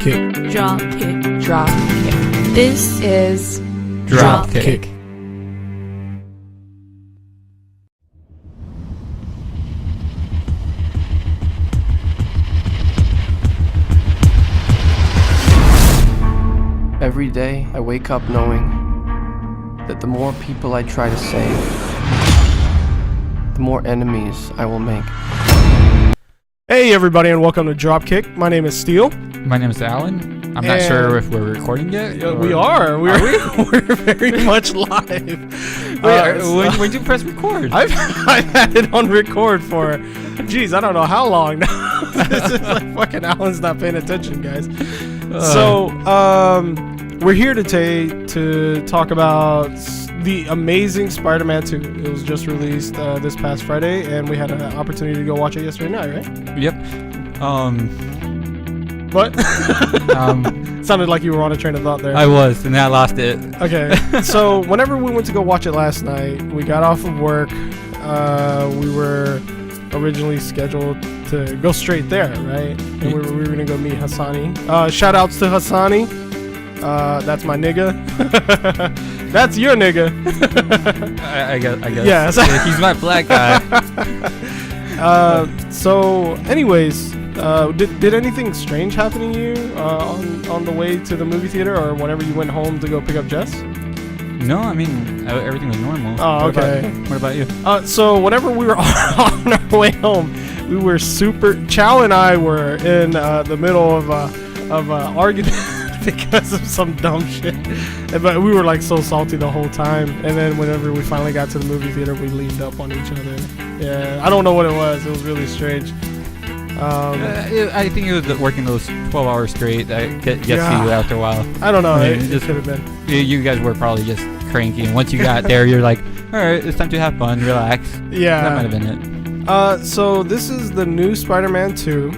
kick. Drop kick. Drop kick. This is Drop kick. Every day, I wake up knowing that the more people I try to save, the more enemies I will make. Hey everybody, and welcome to Dropkick. My name is Steele. My name is Alan. I'm not sure if we're recording yet. We are. We're very much live. When did you press record? I've had it on record for, I don't know how long now. This is like fucking Alan's not paying attention, guys. We're here today to talk about the Amazing Spider-Man 2. It was just released this past Friday, and we had an opportunity to go watch it yesterday night, right? Yep. What? Sounded like you were on a train of thought there. I was, and then I lost it. Okay. So whenever we went to go watch it last night, we got off of work. We were originally scheduled to go straight there, right? And we were going to go meet Hassani. Shout outs to Hassani. That's my nigga. That's your nigga. I guess. Yes. He's my black guy. So anyways, did anything strange happen to you on the way to the movie theater or whenever you went home to go pick up Jess? No, I mean, everything was normal. Oh, okay. What about you? So whenever we were on our way home, we were Chow and I were in the middle of argument because of some dumb shit. But we were like so salty the whole time. And then whenever we finally got to the movie theater, we leaned up on each other. Yeah, I don't know what it was. It was really strange. I think it was working those 12 hours straight that gets to you after a while. I don't know. I mean, it could have been. You guys were probably just cranky. And once you got there, you're like, all right, it's time to have fun, relax. Yeah. That might have been it. So this is the new Spider-Man 2,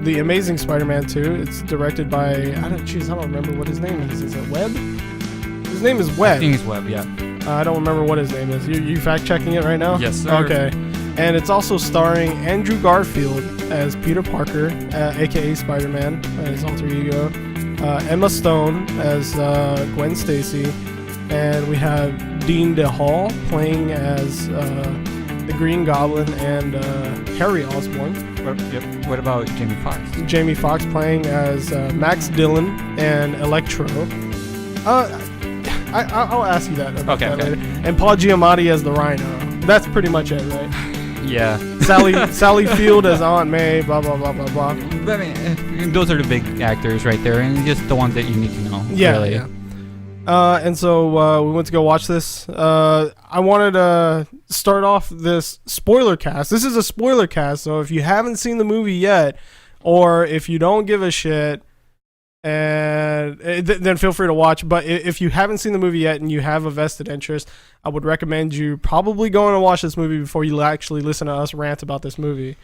the Amazing Spider-Man 2. It's directed by, I don't remember what his name is. Is it Webb? His name is Webb. I think it's Webb, yeah. I don't remember what his name is. You fact checking it right now? Yes, sir. Okay. And it's also starring Andrew Garfield as Peter Parker, aka Spider-Man, his alter ego. Emma Stone as Gwen Stacy, and we have Dean DeHall playing as the Green Goblin and Harry Osborn. Yep. What about Jamie Foxx? Jamie Foxx playing as Max Dillon and Electro. I'll ask you that about that later. And Paul Giamatti as the Rhino. That's pretty much it, right? Yeah. Sally Field as Aunt May. Blah blah blah blah blah. But I mean, those are the big actors right there, and just the ones that you need to know. Yeah. Really. Yeah. And so we went to go watch this. I wanted to start off this spoiler cast. This is a spoiler cast, so if you haven't seen the movie yet, or if you don't give a shit, and then feel free to watch. But if you haven't seen the movie yet and you have a vested interest, I would recommend you probably going to watch this movie before you actually listen to us rant about this movie.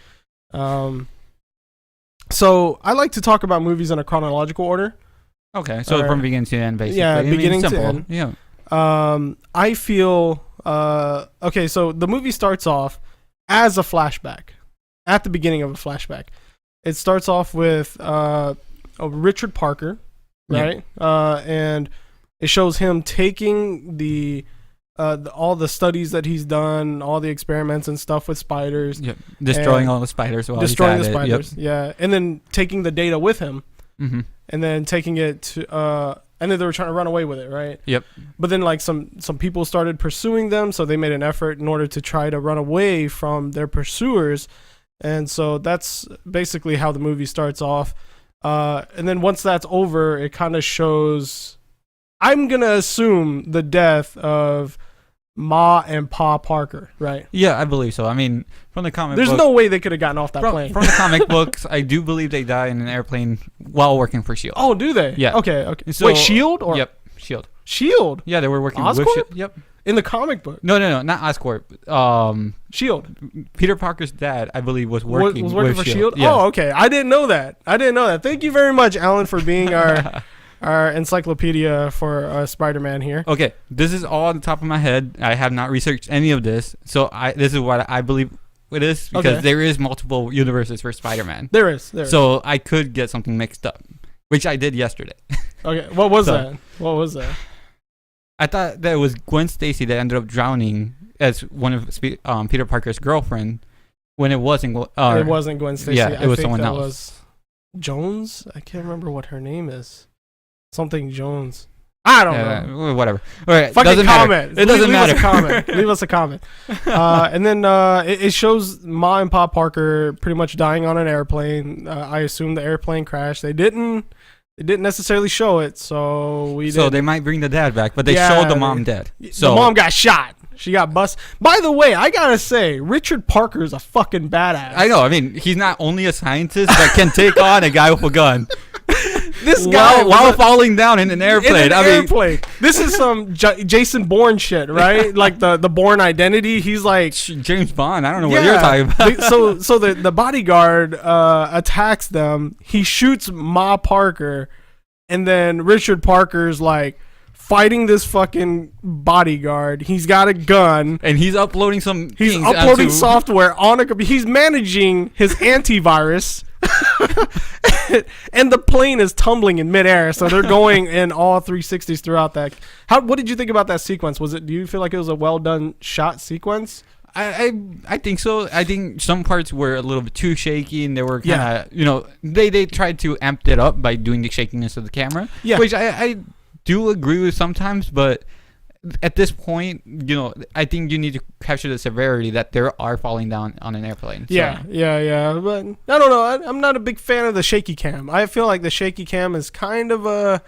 So I like to talk about movies in a chronological order. Okay, so from beginning to end, basically. Yeah, beginning to end. Yeah. I feel okay. So the movie starts off as a flashback. At the beginning of a flashback, it starts off with Richard Parker, right? Yeah. And it shows him taking all the studies that he's done, all the experiments and stuff with spiders. Yep. Destroying all the spiders while destroying he's the at spiders. Yep. Yeah. And then taking the data with him. Mm-hmm. And then taking it to and then they were trying to run away with it, right? Yep. But then like some people started pursuing them, so they made an effort in order to try to run away from their pursuers. And so that's basically how the movie starts off. And then once that's over, it kind of shows, I'm going to assume, the death of Ma and Pa Parker, right? Yeah, I believe so. I mean, from the comic There's book, no way they could have gotten off that plane. From the comic books, I do believe they die in an airplane while working for S.H.I.E.L.D. Oh, do they? Yeah. Okay. So, wait, S.H.I.E.L.D.? Or? Yep, S.H.I.E.L.D. S.H.I.E.L.D.? Yeah, they were working Oscorp? with S.H.I.E.L.D. Yep. In the comic book? No, not Oscorp. S.H.I.E.L.D. Peter Parker's dad, I believe, was working for with S.H.I.E.L.D.? Yeah. Oh, okay. I didn't know that. Thank you very much, Alan, for being our encyclopedia for Spider-Man here. Okay, this is all on the top of my head. I have not researched any of this, so this is what I believe it is because Okay. there is multiple universes for Spider-Man. There is. So I could get something mixed up, which I did yesterday. Okay. What was So- that? What was that? I thought that it was Gwen Stacy that ended up drowning as one of Peter Parker's girlfriend when it wasn't. It wasn't Gwen Stacy. yeah, it I was think someone that else. was Jones. I can't remember what her name is. Something Jones. I don't know. Whatever. All right. Fucking doesn't comment. Matter. It doesn't matter. Leave us a comment. Leave us a comment. And then it shows Ma and Pop Parker pretty much dying on an airplane. I assume the airplane crashed. They didn't necessarily show it, so we So did. they might bring the dad back, but they Yeah, showed the mom dead. So the mom got shot. She got bust. By the way, I gotta say, Richard Parker is a fucking badass. I know. I mean, he's not only a scientist that can take on a guy with a gun. This guy while falling down in an airplane. airplane. This is some Jason Bourne shit, right? Like the Bourne Identity. He's like James Bond. I don't know what you're talking about. So the bodyguard attacks them. He shoots Ma Parker, and then Richard Parker's like fighting this fucking bodyguard. He's got a gun. And he's uploading some. He's things uploading onto- software on a computer. He's managing his antivirus. And the plane is tumbling in midair, so they're going in all 360s throughout that. What did you think about that sequence? Do you feel like it was a well done shot sequence? I think so. I think some parts were a little bit too shaky, and they were kind of they tried to amp it up by doing the shakiness of the camera. Yeah. Which I do agree with sometimes, but at this point, I think you need to capture the severity that they are falling down on an airplane. So. Yeah. But I don't know. I'm not a big fan of the shaky cam. I feel like the shaky cam is kind of a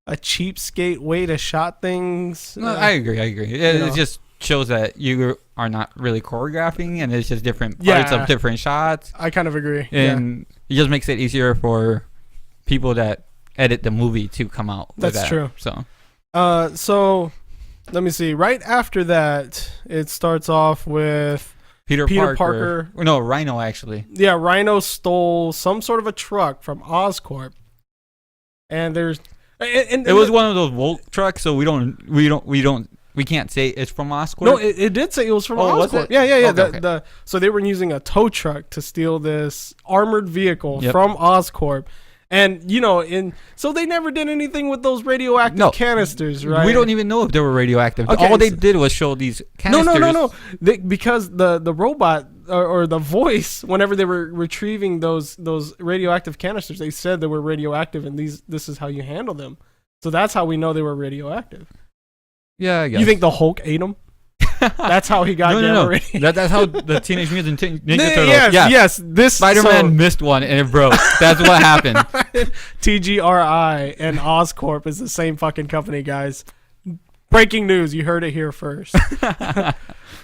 cheapskate way to shot things. No, I agree. It just shows that you are not really choreographing, and it's just different parts of different shots. I kind of agree. And it just makes it easier for people that edit the movie to come out with That's that. true. So Let me see. Right after that, it starts off with Peter Parker. No, Rhino actually. Yeah, Rhino stole some sort of a truck from Oscorp, and there's and It was one of those Volt trucks, so we can't say it's from Oscorp. No, it did say it was from Oh, was Oscorp. it? Yeah. Okay. So they were using a tow truck to steal this armored vehicle Yep. from Oscorp. And so they never did anything with those radioactive canisters, right? We don't even know if they were radioactive. Okay, All they did was show these canisters. No. Because the robot or the voice, whenever they were retrieving those radioactive canisters, they said they were radioactive, and this is how you handle them. So that's how we know they were radioactive. Yeah, I guess. You think the Hulk ate them? That's how he got No. radioactive. That's how the Teenage Mutant Ninja Turtles. Yes. This Spider-Man missed one and it broke. That's what happened. TGRI and Oscorp is the same fucking company, guys. Breaking news, you heard it here first.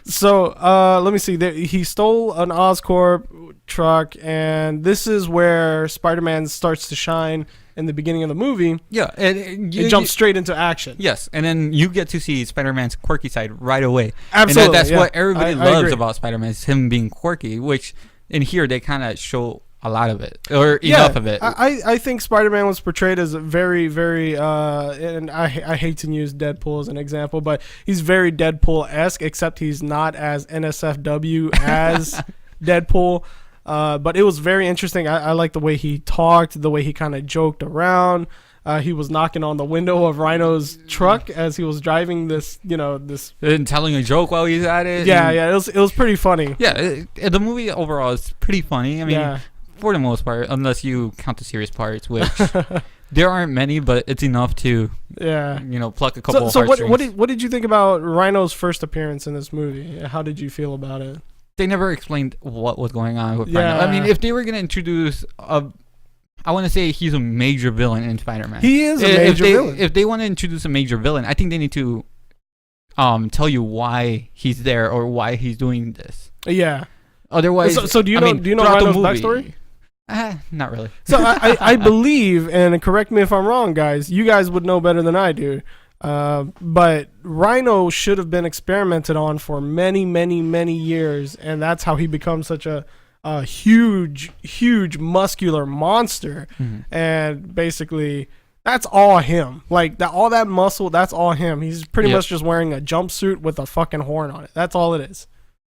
So let me see. He stole an Oscorp truck, and this is where Spider-Man starts to shine in the beginning of the movie. Yeah, and It jumps straight into action. Yes, and then you get to see Spider-Man's quirky side right away. Absolutely, And that's yeah. what everybody I loves agree. about Spider-Man is him being quirky, which in here they kind of show a lot of it, or enough of it. I think Spider-Man was portrayed as a very, very, and I hate to use Deadpool as an example, but he's very Deadpool-esque, except he's not as NSFW as Deadpool. But it was very interesting. I like the way he talked, the way he kind of joked around. He was knocking on the window of Rhino's truck as he was driving this. And telling a joke while he's at it. Yeah. It was pretty funny. Yeah, the movie overall is pretty funny. I mean, Yeah. for the most part, unless you count the serious parts, which there aren't many, but it's enough to Yeah. pluck a couple. So heartstrings. what did you think about Rhino's first appearance in this movie? How did you feel about it? They never explained what was going on with Yeah. Rhino. I mean, if they were gonna introduce I want to say he's a major villain in Spider-Man. He is a major villain. If they want to introduce a major villain, I think they need to tell you why he's there or why he's doing this. Yeah. Otherwise, So do you know throughout the Rhino's movie- backstory? Not really. So I believe, and correct me if I'm wrong, guys. You guys would know better than I do. But Rhino should have been experimented on for many, many, many years, and that's how he becomes such a huge, huge muscular monster. Mm-hmm. And basically, that's all him. Like all that muscle, that's all him. He's pretty Yep. much just wearing a jumpsuit with a fucking horn on it. That's all it is.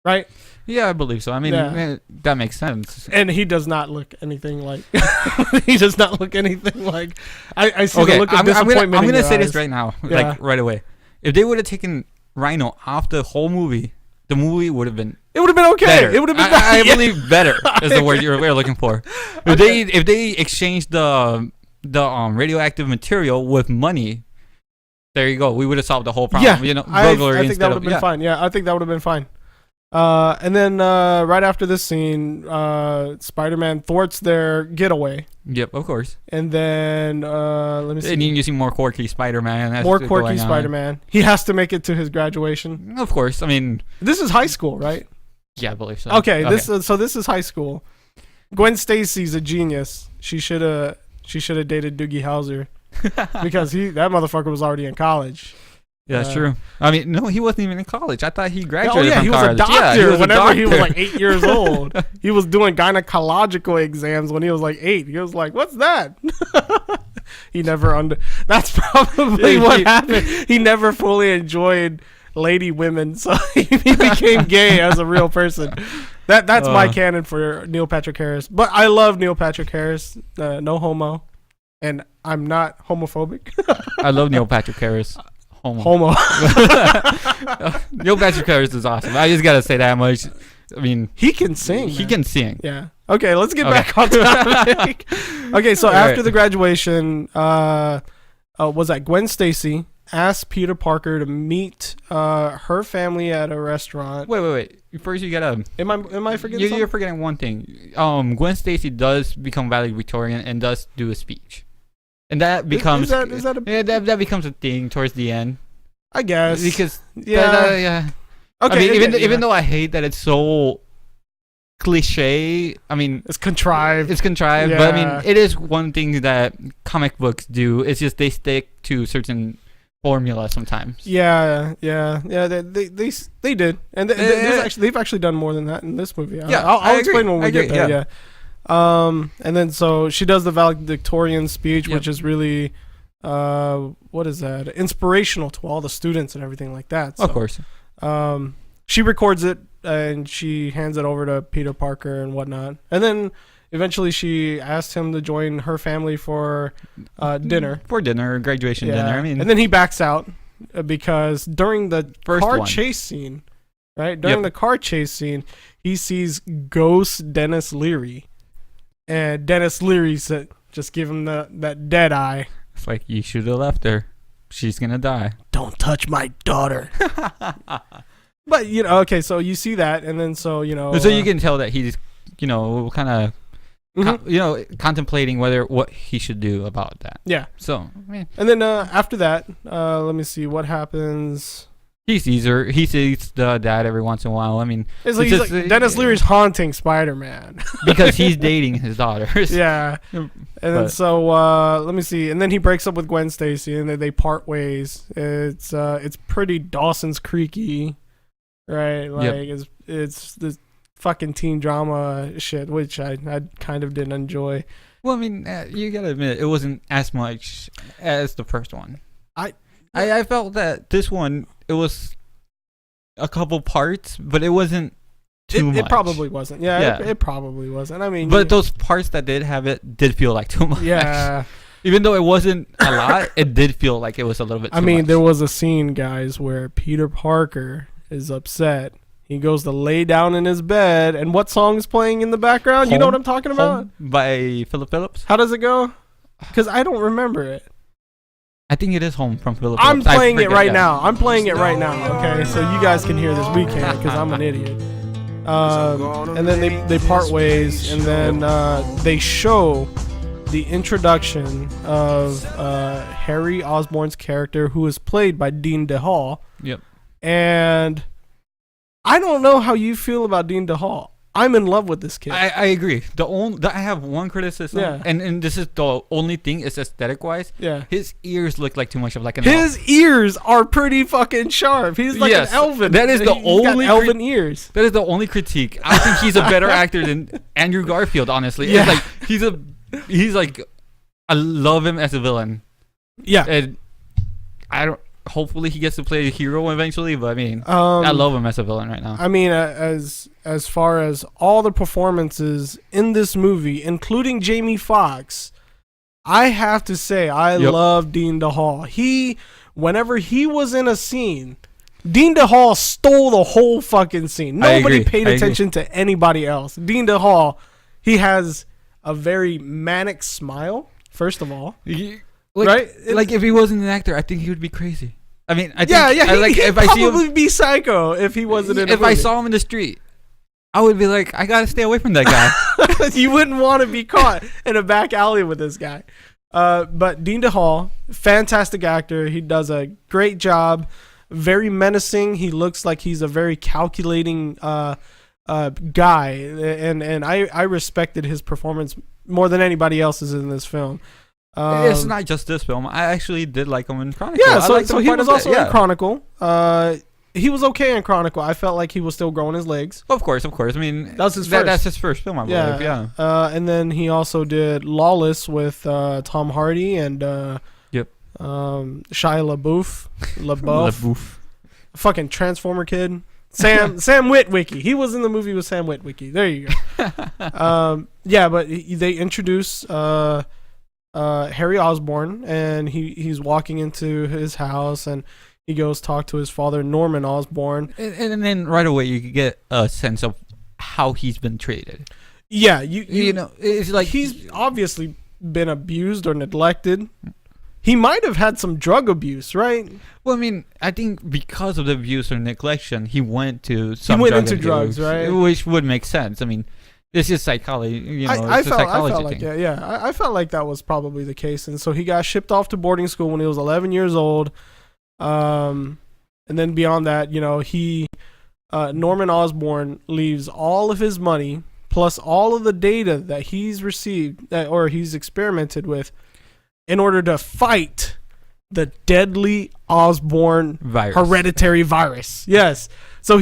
right? Yeah, I believe so. I mean, Yeah. that makes sense. And he does not look anything like. He does not look anything like. I see the look of disappointment. I'm in gonna your say eyes. this right now, Yeah. like right away. If they would have taken Rhino off the whole movie, the movie would have been It would have been okay. better. It would have been. I yeah. believe better is the word you're looking for. If they exchanged the radioactive material with money, there you go. We would have solved the whole problem. Yeah, burglary I think instead that would of have been fine. Yeah, I think that would have been fine. And then right after this scene, Spider-Man thwarts their getaway, Yep, of course. and then let me see. And you see more quirky Spider-Man. More quirky Spider-Man. He has to make it to his graduation. Of course. I mean, This is high school, right? yeah, I believe so. Okay. This is high school. Gwen Stacy's a genius. She should have dated Doogie Howser because that motherfucker was already in college. Yeah, that's true. I mean, no, he wasn't even in college. I thought he Oh graduated yeah, from he was a college. doctor Yeah, he was a whenever he was doctor. like 8 years old. He was doing gynecological exams when he was like 8. He was like, "What's that?" He never That's probably what happened. He never fully enjoyed lady women, so he became gay as a real person. That's my canon for Neil Patrick Harris. But I love Neil Patrick Harris. No homo, and I'm not homophobic. I love Neil Patrick Harris. Homo. Neil Patrick Harris is awesome. I just gotta say that much. I mean, He can sing. he man. can sing. Yeah. Okay, let's get back on topic. Okay, so All after right. the graduation, was that Gwen Stacy asked Peter Parker to meet her family at a restaurant. Wait. First, you gotta. Am I forgetting You're something? forgetting one thing. Gwen Stacy does become valedictorian and does do a speech, and that becomes is that a, yeah, that becomes a thing towards the end I guess. because Yeah. yeah. Okay. I mean, okay, even though I hate that it's so cliche. I mean, it's contrived. it's contrived, but I Yeah. mean, it is one thing that comic books do. It's just they stick to certain formula sometimes. Yeah. They did, and they've actually done more than that in this movie. Yeah, I'll I agree. explain when we I get agree, there. yeah. Yeah. And then so she does the valedictorian speech, Yep. which is really, what is that? Inspirational to all the students and everything like that. So, Of course. she records it and she hands it over to Peter Parker and whatnot, and then eventually she asked him to join her family for dinner. For dinner, graduation dinner. I mean, and then he backs out because during the First car one. chase scene, right? During Yep. the car chase scene, he sees Ghost Dennis Leary, and Dennis Leary said, "Just give him that dead eye. it's like you should have left her. She's gonna die. Don't touch my daughter." But okay, so you see that, and then so you can tell that he's, kind of, Mhm. contemplating what he should do about that. yeah. So, I mean, And then after that, let me see what happens. he sees her. He sees the dad every once in a while. I mean, It's like, It's he's just, like Dennis Leary's haunting Spider-Man. because he's dating his daughters. Yeah. And then But- so let me see. And then he breaks up with Gwen Stacy, and then they part ways. It's pretty Dawson's Creeky, right? Like it's this fucking teen drama shit, which I kind of didn't enjoy. Well, I mean, you gotta admit it wasn't as much as the first one. I felt that this one, it was a couple parts, but it wasn't too much. It probably wasn't. Yeah. Yeah. It probably wasn't. I mean, But those parts that did have it did feel like too much. yeah. Even though it wasn't a lot, it did feel like it was a little bit too I mean, much. there was a scene, guys, where Peter Parker is upset. He goes to lay down in his bed, and what song is playing in the background? You know what I'm talking about? Home by Philip Phillips. How does it go? Because I don't remember it. I think it is Home from Philip I'm Phillips. I playing it forget, right yeah. now. I'm playing it right now. Okay, so you guys can hear this. We can't because I'm an idiot. And then they part ways, and then they show the introduction of Harry Osborn's character, who is played by Dean DeHaul. Yep. And I don't know how you feel about Dean DeHaul. I'm in love with this kid. I agree. I have one criticism, Yeah. and this is the only thing, is aesthetic wise. Yeah. His ears look like too much of like an His ears are pretty fucking sharp. He's like Yes, an elven. that is the He's got only elven ears. That is the only critique. I think he's a better actor than Andrew Garfield, honestly. Yeah. It's like he's like I love him as a villain. Yeah. And I don't hopefully he gets to play a hero eventually. But I mean, I love him as a villain right now. I mean, as far as all the performances in this movie, including Jamie Foxx, I have to say I love Dean DeHaul. Whenever he was in a scene, Dean DeHaul stole the whole fucking scene. Nobody paid attention to anybody else. Dean DeHaul, he has a very manic smile, first of all. Right? Like, if he wasn't an actor, I think he would be crazy. I mean, he'd probably be psycho if he wasn't in a movie. If I saw him in the street, I would be like, I gotta stay away from that guy. You wouldn't want to be caught in a back alley with this guy. But Dean DeHaul, fantastic actor. He does a great job. Very menacing. He looks like he's a very calculating guy, and I respected his performance more than anybody else's in this film. It's not just this film. I actually did like him in Chronicle. Yeah, so he was also in Chronicle. He was okay in Chronicle. I felt like he was still growing his legs. Of course. I mean, that's his first. That's his first film, I believe. Yeah. And then he also did Lawless with Tom Hardy and Shia LaBeouf. Fucking Transformer kid. Sam Witwicky. He was in the movie with Sam Witwicky. There you go. But they introduce Harry Osborn, and he's walking into his house, and he goes talk to his father, Norman Osborn. And then right away you get a sense of how he's been treated. Yeah, you know, it's like he's obviously been abused or neglected. He might have had some drug abuse, right? Well, I mean, I think because of the abuse or neglection, he went to drugs, right? Which would make sense. I mean, it's just psychology, you know. I felt like I felt like that was probably the case, and so he got shipped off to boarding school when he was 11 years old. And then beyond that, you know, Norman Osborn leaves all of his money plus all of the data that he's received or he's experimented with in order to fight the deadly Osborn hereditary virus. Yes. So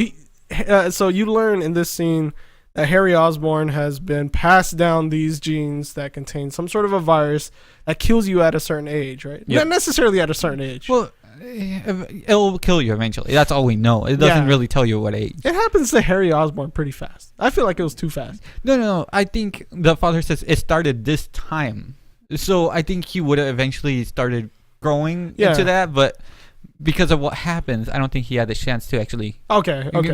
so you learn in this scene that Harry Osborn has been passed down these genes that contain some sort of a virus that kills you at a certain age, right? Yep. Not necessarily at a certain age. Well, it'll kill you eventually. That's all we know. It doesn't really tell you what age. It happens to Harry Osborn pretty fast. I feel like it was too fast. No. I think the father says it started this time. So I think he would have eventually started growing into that, but because of what happens, I don't think he had the chance to actually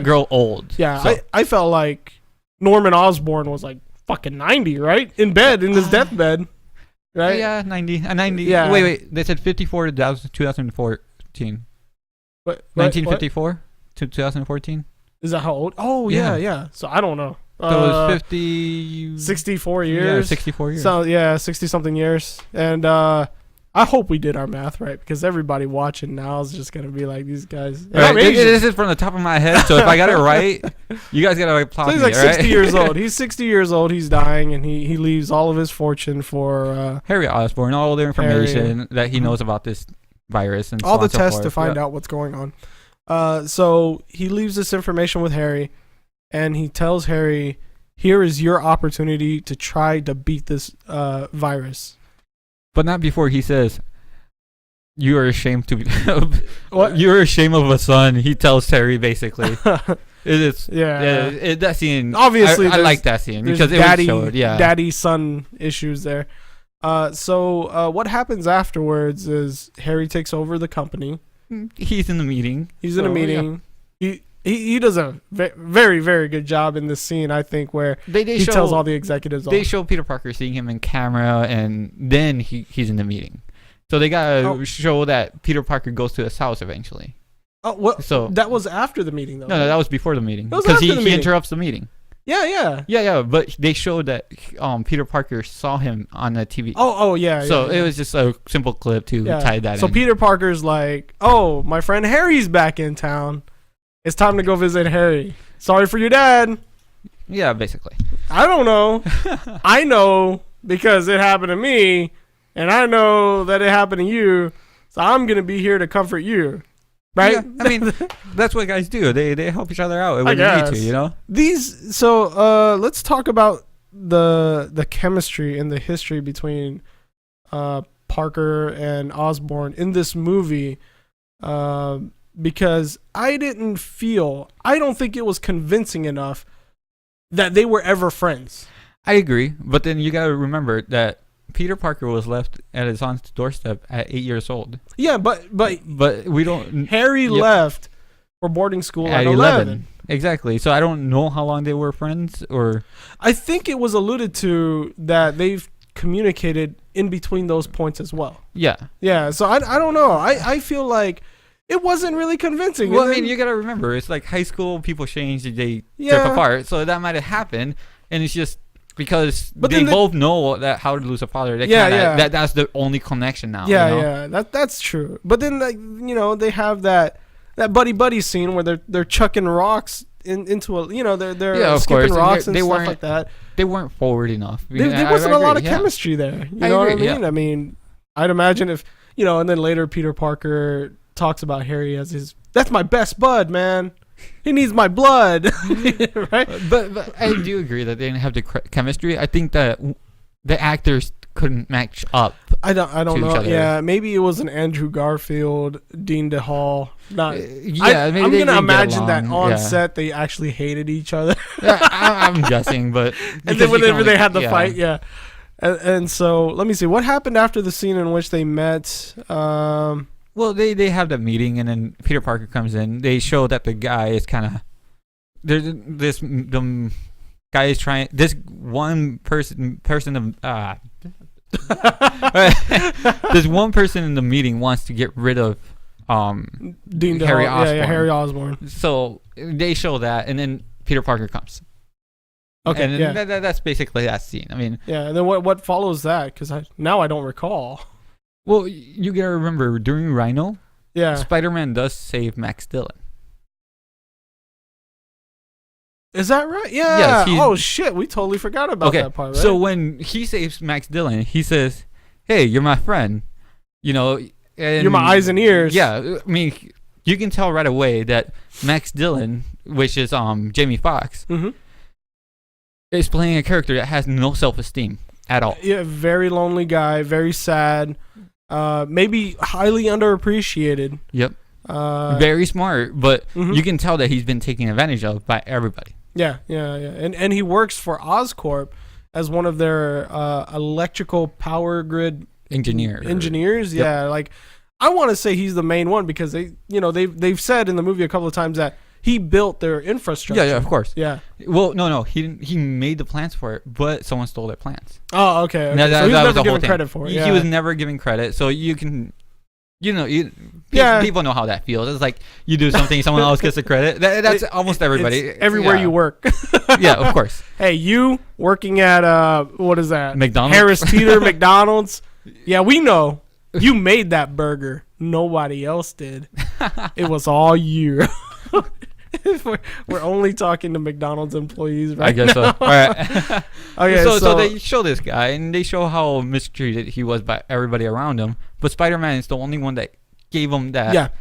grow old. Yeah, so. I felt like Norman Osborn was like fucking 90, right? In bed, in his deathbed. Right? Yeah, 90. 90. Yeah. Wait. They said 54 to 2014. What? 1954 to 2014. Is that how old? Oh, yeah. So I don't know. So it was 64 years. Yeah, 64 years. So, 60-something years. And I hope we did our math right, because everybody watching now is just going to be like, these guys. Right. This is from the top of my head, so if I got it right, you guys got to applaud me. So he's like 60 years old. He's 60 years old. He's dying, and he leaves all of his fortune for Harry Osborn, all the information that he knows about this virus and all the tests to find out what's going on. So he leaves this information with Harry, and he tells Harry, here is your opportunity to try to beat this virus. But not before he says, you are ashamed to be what? You're ashamed of a son, he tells Harry basically. It is that scene. Obviously I like that scene because daddy son issues there. So what happens afterwards is Harry takes over the company. He's in the meeting. He's in a meeting. Yeah. He does a very, very good job in this scene, I think, where he tells all the executives. They show Peter Parker seeing him in camera, and then he's in the meeting. So they gotta show that Peter Parker goes to his house eventually. Oh, what? So that was after the meeting, though. No, that was before the meeting because he interrupts the meeting. Yeah. But they showed that Peter Parker saw him on the TV. So it was just a simple clip to tie that in. So Peter Parker's like, "Oh, my friend Harry's back in town. It's time to go visit Harry. Sorry for your dad." Yeah, basically. I don't know. I know because it happened to me, and I know that it happened to you. So I'm gonna be here to comfort you. Right? Yeah, I mean, that's what guys do. They help each other out when they need to, you know? Let's talk about the chemistry and the history between Parker and Osborn in this movie. because I don't think it was convincing enough that they were ever friends. I agree, but then you gotta remember that Peter Parker was left at his aunt's doorstep at 8 years old. Yeah, but we don't. Harry left for boarding school at 11. Exactly. So I don't know how long they were friends, or I think it was alluded to that they've communicated in between those points as well. Yeah. Yeah. So I don't know. I feel like it wasn't really convincing. Well, I mean, you gotta remember, it's like high school. People change, they drift apart. So that might have happened, and it's just because they both know that how to lose a father. That's the only connection now. Yeah, you know? yeah. That's true. But then, like, they have that buddy scene where they're chucking rocks into a they're skipping rocks and stuff like that. They weren't forward enough. There wasn't a lot of chemistry there. You know what I mean? Yeah. I mean, I'd imagine if and then later Peter Parker talks about Harry as that's my best bud, man. He needs my blood, right? But I do agree that they didn't have the chemistry. I think that the actors couldn't match up. I don't know. Yeah, maybe it was an Andrew Garfield, Dean DeHall. Maybe I'm gonna imagine that on set they actually hated each other. I'm guessing, but and then whenever they had the fight, and so let me see what happened after the scene in which they met. Well, they have that meeting, and then Peter Parker comes in. They show that the guy is kind of the guy is trying. This one person of this one person in the meeting wants to get rid of Dean Harry Osborn. Yeah, Harry Osborn. So they show that, and then Peter Parker comes. Okay, and that's basically that scene. I mean, yeah. And then what follows that? Because I don't recall. Well, you gotta remember, during Rhino, Spider-Man does save Max Dillon. Is that right? Yeah. Yes, oh, shit. We totally forgot about that part, right? So when he saves Max Dillon, he says, hey, you're my friend. And you're my eyes and ears. Yeah. I mean, you can tell right away that Max Dillon, which is Jamie Foxx, is playing a character that has no self-esteem at all. Yeah, very lonely guy, very sad. Maybe highly underappreciated. Yep. Very smart, but you can tell that he's been taken advantage of by everybody. Yeah. And he works for Oscorp as one of their electrical power grid engineers. Yep. Yeah, like I want to say he's the main one because they've said in the movie a couple of times that he built their infrastructure. Yeah, of course. Yeah. Well, no, he didn't. He made the plans for it, but someone stole their plans. Oh, okay. So he was never given credit for it. He was never given credit, so you can, people know how that feels. It's like you do something, someone else gets the credit. That's almost everybody. It's everywhere you work. Yeah, of course. Hey, you working at what is that? McDonald's. Harris Teeter McDonald's. Yeah, we know you made that burger. Nobody else did. It was all you. We're only talking to McDonald's employees right now. I guess so. All right. Okay, so they show this guy, and they show how mistreated he was by everybody around him. But Spider-Man is the only one that gave him that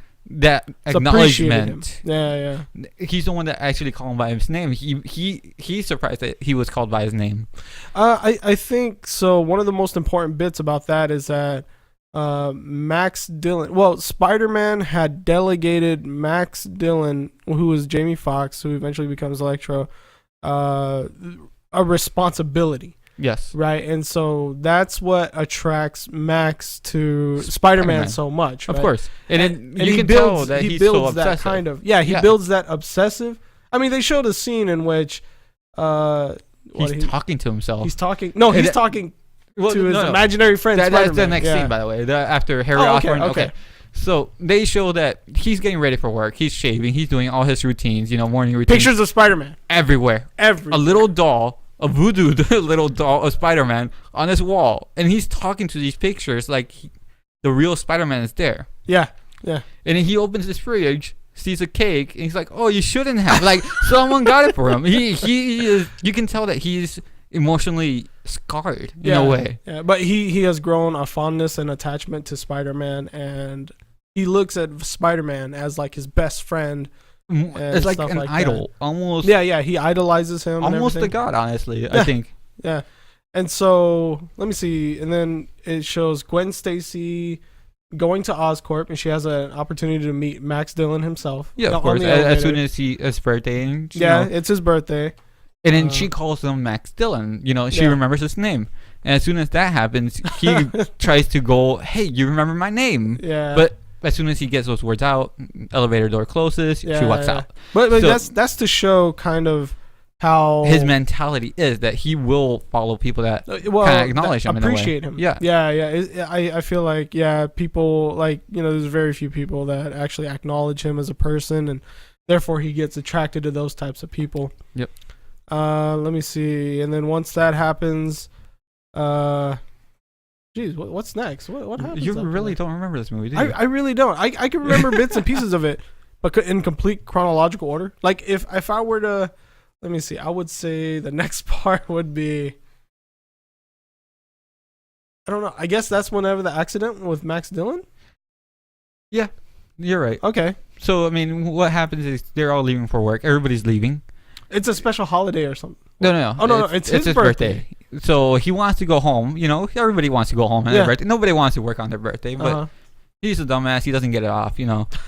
acknowledgement. Yeah. He's the one that actually called him by his name. He's surprised that he was called by his name. I think so. One of the most important bits about that is that Max Dillon. Well, Spider-Man had delegated Max Dillon, who was Jamie Foxx, who eventually becomes Electro, a responsibility. Yes. Right, and so that's what attracts Max to Spider-Man so much. Right? Of course, and you can tell that he builds so that kind of builds that obsessive. I mean, they showed a scene in which he's talking to himself. He's talking. No, he's talking. To his imaginary friend. That's the next scene, by the way. After Harry Osborn. Okay. So they show that he's getting ready for work. He's shaving. He's doing all his routines. Morning routines. Pictures of Spider-Man everywhere. A little doll, a voodoo little doll of Spider-Man on his wall, and he's talking to these pictures like the real Spider-Man is there. Yeah. And then he opens his fridge, sees a cake, and he's like, "Oh, you shouldn't have." Like someone got it for him. He is. You can tell that he's emotionally scarred in a way. Yeah, but he has grown a fondness and attachment to Spider-Man, and he looks at Spider-Man as like his best friend. It's like an idol, almost. Yeah, he idolizes him. Almost a god, honestly. I think. Yeah, and so let me see, and then it shows Gwen Stacy, going to Oscorp, and she has an opportunity to meet Max Dillon himself. Yeah, on of course. the As soon elevator. as it's birthday, and, It's his birthday. and then she calls him Max Dillon. She Yeah. remembers his name. And as soon as that happens, he tries to go, "Hey, you remember my name?" Yeah. But as soon as he gets those words out, elevator door closes. She walks out. But So- that's to show kind of how His mentality is that he will follow people that kind of acknowledge him, appreciate in a way. him. Yeah. I feel like people like there's very few people that actually acknowledge him as a person, and therefore he gets attracted to those types of people. Yep. Let me see, and then once that happens, what's next? What happens? You after really that? don't remember this movie, do you? I really don't. I can remember bits and pieces of it, but in complete chronological order. Like if I were to, let me see, I would say the next part would be, I don't know. I guess that's whenever the accident with Max Dillon. Yeah, you're right. Okay, So, I mean, what happens is they're all leaving for work. Everybody's leaving. it's a special holiday or something. No. Oh, no, it's his birthday. So he wants to go home. Everybody wants to go home on their Yeah. birthday. Nobody wants to work on their birthday, but he's a dumbass. He doesn't get it off,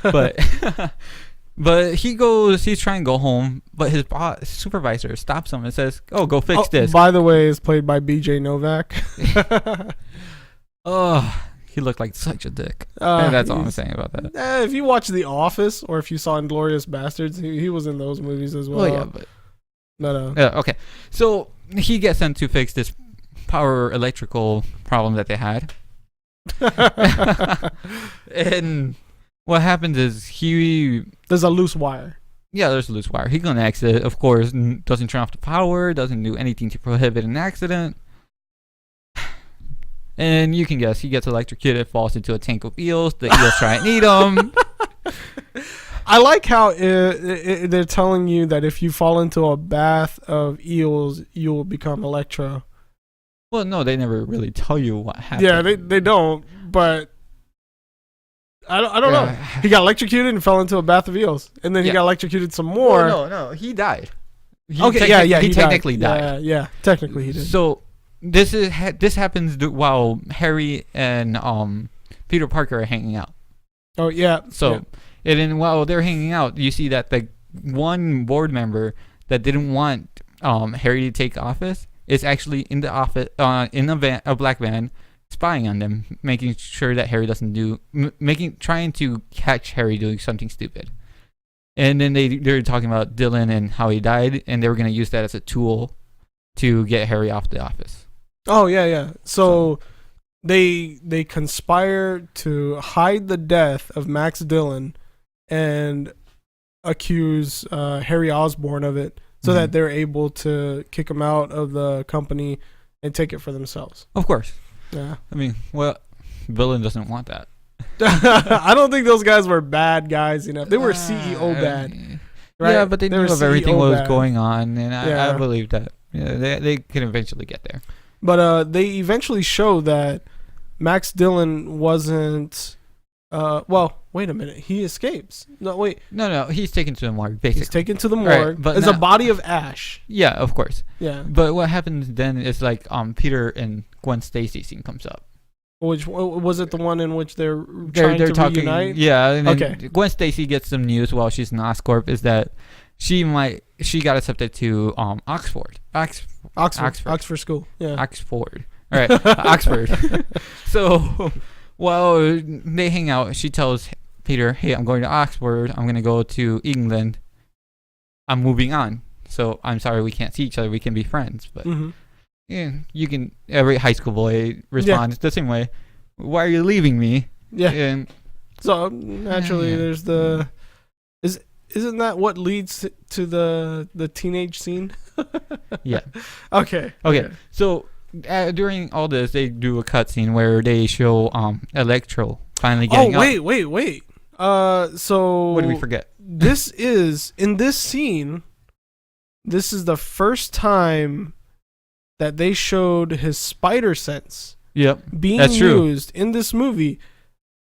But but he's trying to go home, but his supervisor stops him and says, "Oh, go fix this." By the way, is played by B.J. Novak. Oh, he looked like such a dick. And that's all I'm saying about that. If you watch The Office or if you saw Inglourious Bastards, he was in those movies as well. Well, yeah, but No. okay. So he gets sent to fix this power electrical problem that they had. And what happens is There's a loose wire. there's a loose wire. He connects it, of course, doesn't turn off the power, doesn't do anything to prohibit an accident. And you can guess, he gets electrocuted, falls into a tank of eels. The eels try and eat him. I like how they're telling you that if you fall into a bath of eels, you will become Electro. Well, no, they never really tell you what happened. Yeah, they don't, but I don't know. He got electrocuted and fell into a bath of eels, and then he got electrocuted some more. No, he died. He He technically died. Yeah, technically he did. So this happens while Harry and Peter Parker are hanging out. Oh yeah. So yeah. and then while they're hanging out, you see that the one board member that didn't want Harry to take office is actually in the office in a black van, spying on them, making sure that Harry doesn't trying to catch Harry doing something stupid. And then they're talking about Dylan and how he died, and they were gonna use that as a tool to get Harry off the office. Oh yeah. So they conspire to hide the death of Max Dillon and accuse Harry Osborn of it, so that they're able to kick him out of the company and take it for themselves. Of course. Yeah. I mean, well, villain doesn't want that. I don't think those guys were bad guys enough. They were CEO bad. Right? Yeah, but they knew were of everything CEO what was bad. going on, and Yeah. I believe that. Yeah, they can eventually get there. But they eventually show that Max Dillon wasn't. Well, wait a minute. He escapes. No, wait. No, he's taken to the morgue, basically. He's taken to the Right, morgue. but There's a now- body of ash. Yeah, of course. Yeah. But what happens then is like Peter and Gwen Stacy scene comes up. Which was it? The one in which they're trying to talking, reunite? yeah. And then Okay. Gwen Stacy gets some news while she's in Oscorp is that she got accepted to Oxford. Oxford School. Yeah. Oxford. All right, Oxford. So while they hang out, she tells Peter, "Hey, I'm going to Oxford. I'm going to go to England. I'm moving on. So I'm sorry we can't see each other. We can be friends, but Mm-hmm. yeah, you can." Every high school boy responds the same way. "Why are you leaving me?" Yeah. And So naturally, Yeah. there's isn't that what leads to the teenage scene? yeah. Okay. So during all this, they do a cutscene where they show Electro finally getting up. Wait. So What did we forget? This is in this scene. This is the first time that they showed his spider sense Yep. being That's true. used in this movie,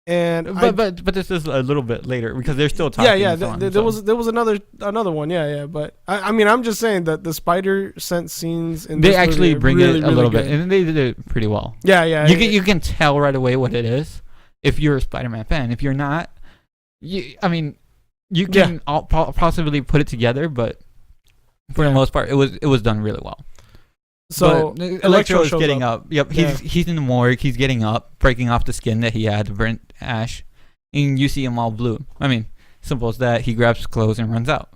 and But this is a little bit later because they're still talking. yeah. and so on, There so. was another one. Yeah. But I mean, I'm just saying that the spider sense scenes in They this actually movie are bring really, it a little really bit, good. and they did it pretty well. Yeah. You can tell right away what it is. if you're a Spider-Man fan. If you're not, you can possibly put it together, but for the most part, it was done really well. So Electro is getting up. Yep, he's in the morgue. He's getting up, breaking off the skin that he had, the burnt ash, and you see him all blue. I mean, simple as that. He grabs his clothes and runs out.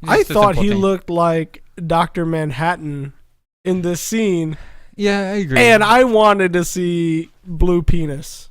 I thought he looked like Dr. Manhattan in this scene. Yeah, I agree. And I wanted to see blue penis.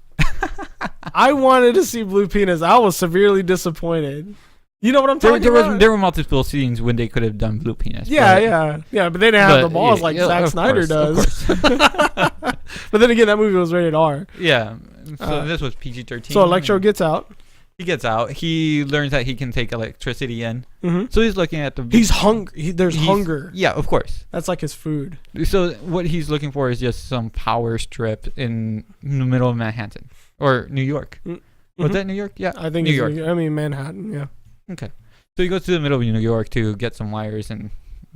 I wanted to see blue penis. I was severely disappointed. You know what I'm talking about? There were multiple scenes when they could have done blue penis. Yeah, but they didn't have the balls like Zack Snyder does. But then again, that movie was rated R. Yeah, so this was PG-13. So Electro gets out. He gets out. He learns that he can take electricity in. Mm-hmm. So he's looking at the... He's hungry. There's hunger. Yeah, of course. That's like his food. So what he's looking for is just some power strip in the middle of Manhattan. Or New York. Mm-hmm. Was that New York? Yeah, I think New York. Manhattan, yeah. Okay. So he goes to the middle of New York to get some wires and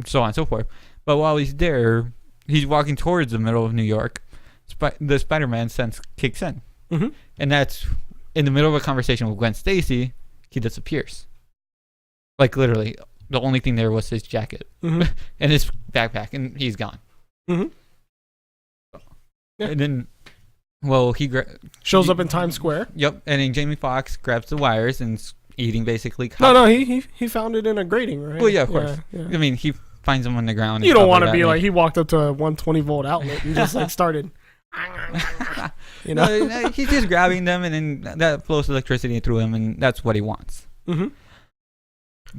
so on and so forth. But while he's there, he's walking towards the middle of New York. The Spider-Man sense kicks in. Mm-hmm. And that's... in the middle of a conversation with Gwen Stacy, he disappears. Like, literally, the only thing there was his jacket and his backpack, and he's gone. Mm-hmm. Yeah. And then, well, shows up in Times Square. Yep, and then Jamie Foxx grabs the wires and is eating basically. No, he found it in a grating, right? Well, yeah, of course. Yeah. I mean, he finds them on the ground. You don't want to be like, he walked up to a 120 volt outlet and just like started... you know, no, he's just grabbing them, and then that flows electricity through him, and that's what he wants. Mm-hmm.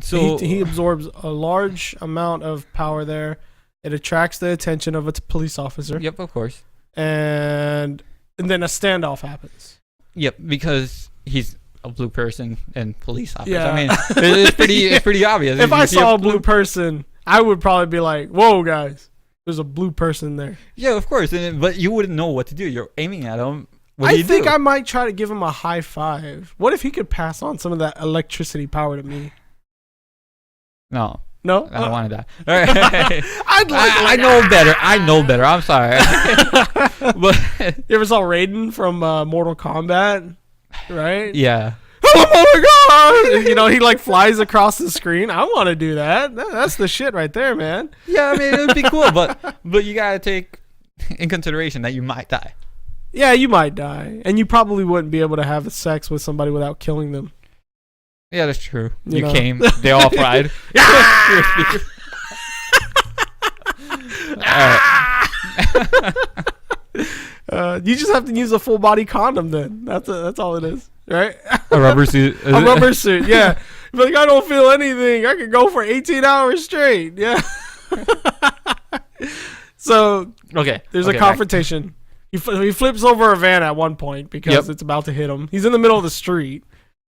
So he absorbs a large amount of power there. It attracts the attention of a police officer. Yep, of course. And then a standoff happens. Yep, because he's a blue person and police officer. Yeah. I mean, it's pretty obvious. If I saw a blue person, I would probably be like, "Whoa, guys." There's a blue person there. Yeah, of course. But you wouldn't know what to do. You're aiming at him. I think I might try to give him a high five. What if he could pass on some of that electricity power to me? No. No? I don't want to die. All right. I know better. I know better. I'm sorry. But you ever saw Raiden from Mortal Kombat? Right? Yeah. Oh my god! You know, he like flies across the screen. I want to do that. That's the shit right there, man. Yeah, I mean, it would be cool, but you gotta take in consideration that you might die. Yeah, you might die, and you probably wouldn't be able to have sex with somebody without killing them. Yeah, that's true. You know? Came, they all fried. You just have to use a full body condom then. That's all it is, right? A rubber suit. A rubber suit, yeah. But like, I don't feel anything. I could go for 18 hours straight. Yeah. So there's a confrontation. He flips over a van at one point because it's about to hit him. He's in the middle of the street.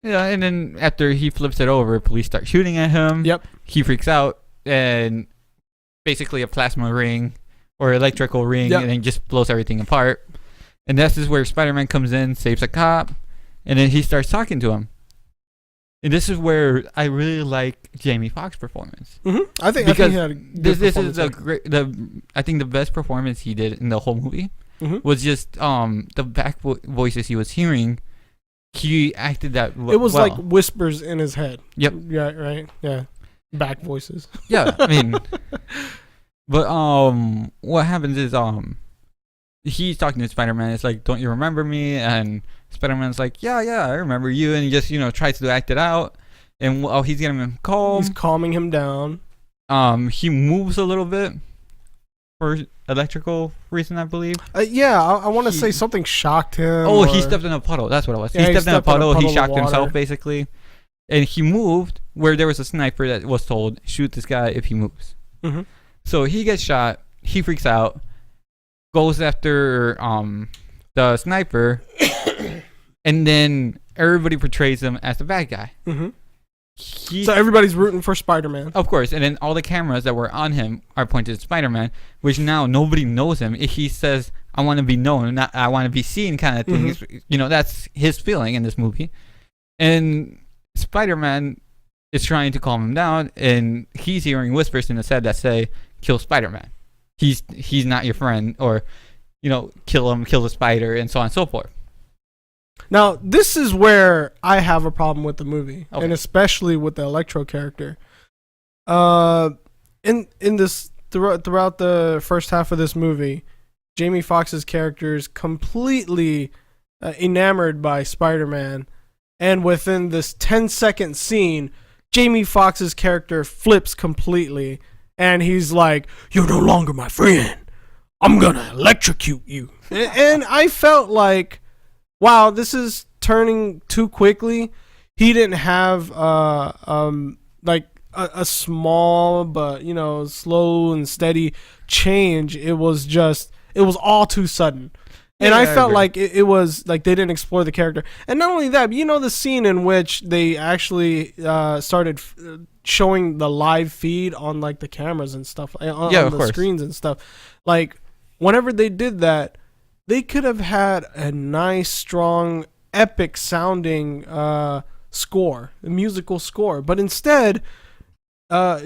Yeah, and then after he flips it over, police start shooting at him. Yep. He freaks out, and basically a plasma ring or electrical ring, and then just blows everything apart. And this is where Spider-Man comes in, saves a cop, and then he starts talking to him. And this is where I really like Jamie Foxx's performance. Mm-hmm. I think he had a good this is I think the best performance he did in the whole movie was just the back voices he was hearing. He acted that it was like whispers in his head. Yep. Yeah, right. Yeah. Back voices. Yeah, I mean, but what happens is he's talking to Spider-Man. It's like, don't you remember me? And Spider-Man's like, yeah, I remember you. And he just tries to act it out. And while he's getting him calm, he's calming him down. He moves a little bit for electrical reason, I believe. I want to say something shocked him. Oh, he stepped in a puddle. That's what it was. Yeah, he stepped in a puddle. He shocked of himself, basically. And he moved where there was a sniper that was told, shoot this guy if he moves. Mm-hmm. So he gets shot. He freaks out. Goes after the sniper. And then everybody portrays him as the bad guy. Mm-hmm. So everybody's rooting for Spider-Man. Of course. And then all the cameras that were on him are pointed at Spider-Man, which now nobody knows him. He says, I want to be known, not I want to be seen kind of thing. Mm-hmm. That's his feeling in this movie. And Spider-Man is trying to calm him down, and he's hearing whispers in his head that say, kill Spider-Man. He's not your friend, or, kill him, kill the spider, and so on and so forth. Now, this is where I have a problem with the movie, Okay. and especially with the Electro character. In this throughout the first half of this movie, Jamie Foxx's character is completely enamored by Spider-Man, and within this 10-second scene, Jamie Foxx's character flips completely, and he's like, "You're no longer my friend. I'm gonna electrocute you." And I felt like, wow, this is turning too quickly. He didn't have like a small but slow and steady change. It was all too sudden. And Yeah, I I felt agree. like it was like they didn't explore the character. And not only that, but the scene in which they actually started showing the live feed on like the cameras and stuff, on Yeah, of the course. screens and stuff. Like whenever they did that, they could have had a nice, strong, epic sounding score, a musical score. But instead,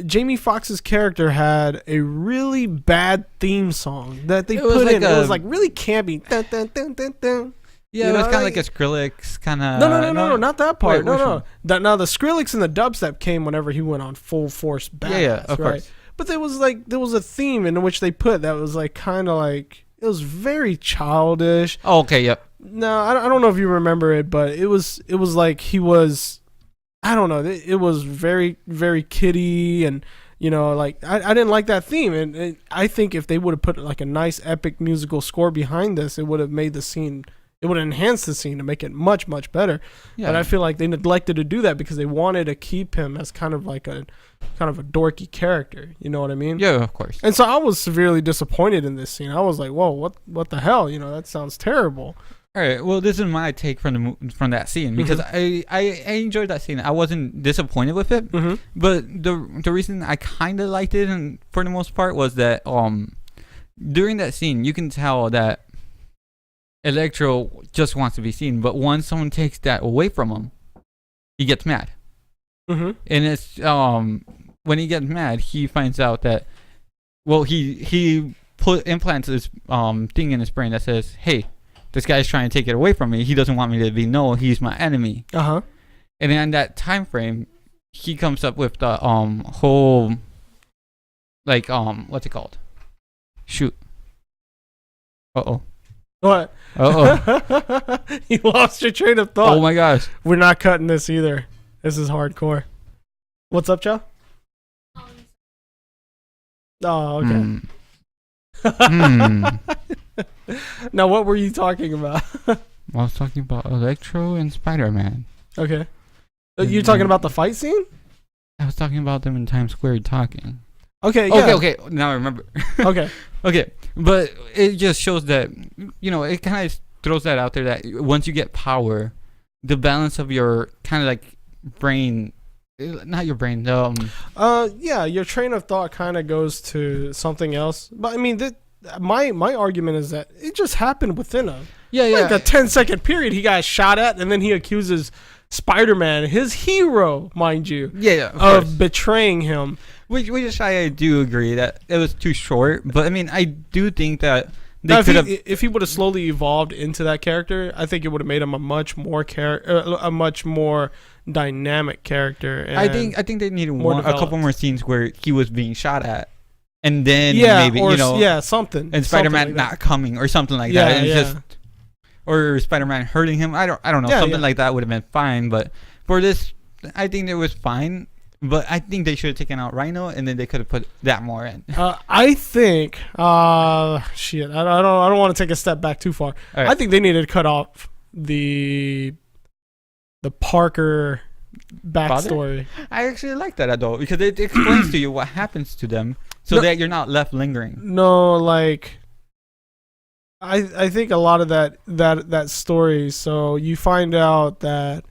Jamie Foxx's character had a really bad theme song that they It was put like in. It was like really campy. Dun, dun, dun, dun, dun. Yeah, You it was know, kind of like- like a Skrillex kind of. No, not that part. Wait, no, which no. one? Now the Skrillex and the dubstep came whenever he went on full force badass, Yeah, of right? course. But there was a theme in which they put that was like kind of like, it was very childish. Oh, okay, yep. No, I don't know if you remember it, but it was like he was, I don't know, it was very, very kiddie, and like I didn't like that theme, and I think if they would have put like a nice epic musical score behind this, it would have made the scene, it would have enhanced the scene to make it much, much better. Yeah. But I feel like they neglected to do that because they wanted to keep him as kind of a dorky character. You know what I mean? Yeah, of course. And so I was severely disappointed in this scene. I was like, "Whoa, what the hell? That sounds terrible." All right. Well, this is my take from that scene because I enjoyed that scene. I wasn't disappointed with it, Mm-hmm. but the reason I kind of liked it, and for the most part, was that during that scene you can tell that Electro just wants to be seen, but once someone takes that away from him, he gets mad. Mm-hmm. And it's when he gets mad, he finds out that, well, he implants this thing in his brain that says, "Hey, this guy's trying to take it away from me. He doesn't want me to be known. He's my enemy." Uh-huh. And in that time frame, he comes up with the whole, like, what's it called? Shoot. Uh-oh. What? Uh-oh. You lost your train of thought. Oh my gosh. We're not cutting this either. This is hardcore. What's up, Joe? Oh, okay. Now, what were you talking about? I was talking about Electro and Spider-Man. Okay. You're talking about the fight scene? I was talking about them in Times Square talking. Okay, yeah. Okay. Now I remember. Okay. Okay, but it just shows that, it kind of throws that out there that once you get power, the balance of your kind of like brain, not your brain, Yeah, your train of thought kind of goes to something else. But I mean, my argument is that it just happened within a like a 10-second period. He got shot at, and then he accuses Spider-Man, his hero, mind you, of betraying him. Which I do agree that it was too short, but I mean, I do think that they Now, could have. if he would have slowly evolved into that character, I think it would have made him a much more dynamic character. And I think they needed more a couple developed. more scenes where he was being shot at, and then maybe something, and Spider-Man not coming or something like that. And just or Spider-Man hurting him. I don't know. Something like that would have been fine. But for this, I think it was fine. But I think they should have taken out Rhino, and then they could have put that more in. I think, I don't want to take a step back too far. Right. I think they needed to cut off the Parker backstory. I actually like that though, because it explains to you what happens to them, so that you're not left lingering. No, like I think a lot of that story. So you find out that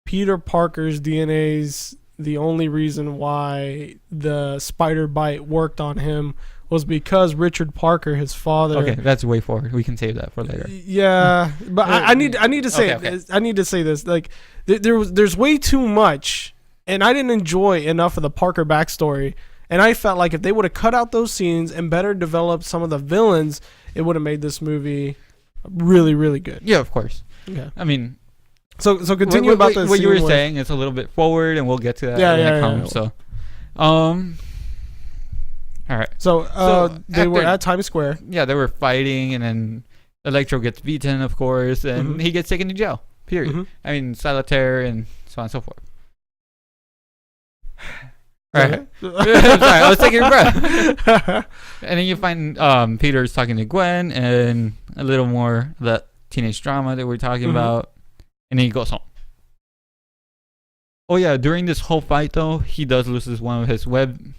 Peter Parker's DNA's the only reason why the spider bite worked on him was because Richard Parker, his father. Okay, that's way forward. We can save that for later. Yeah, but I need to say Okay. I need to say this. Like there's way too much, and I didn't enjoy enough of the Parker backstory. And I felt like if they would have cut out those scenes and better developed some of the villains, it would have made this movie really, really good. Yeah, of course. Okay. I mean, so continue about this. What you were saying is a little bit forward, and we'll get to that when it comes. So, all right. So they were at Times Square. Yeah, they were fighting, and then Electro gets beaten, of course, and he gets taken to jail. Period. I mean, solitaire and so on and so forth. All right. Sorry, I was taking a breath. And then you find Peter's talking to Gwen and a little more of that teenage drama that we're talking about. And then he goes home. Oh, yeah. During this whole fight, though, he does lose one of his web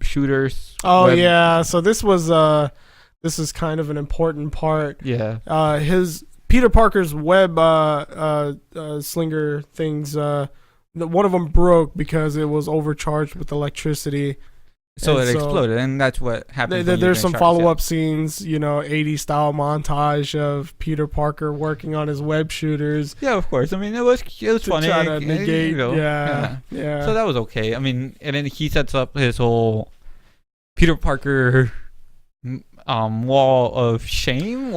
shooters. Oh, yeah. So this is kind of an important part. Yeah. His Peter Parker's web slinger things. One of them broke because it was overcharged with electricity. So it exploded, and that's what happened. There's some follow-up scenes, 80s style montage of Peter Parker working on his web shooters. Yeah, of course. I mean, it was funny. Try to negate, yeah. So that was okay. I mean, and then he sets up his whole Peter Parker wall of shame,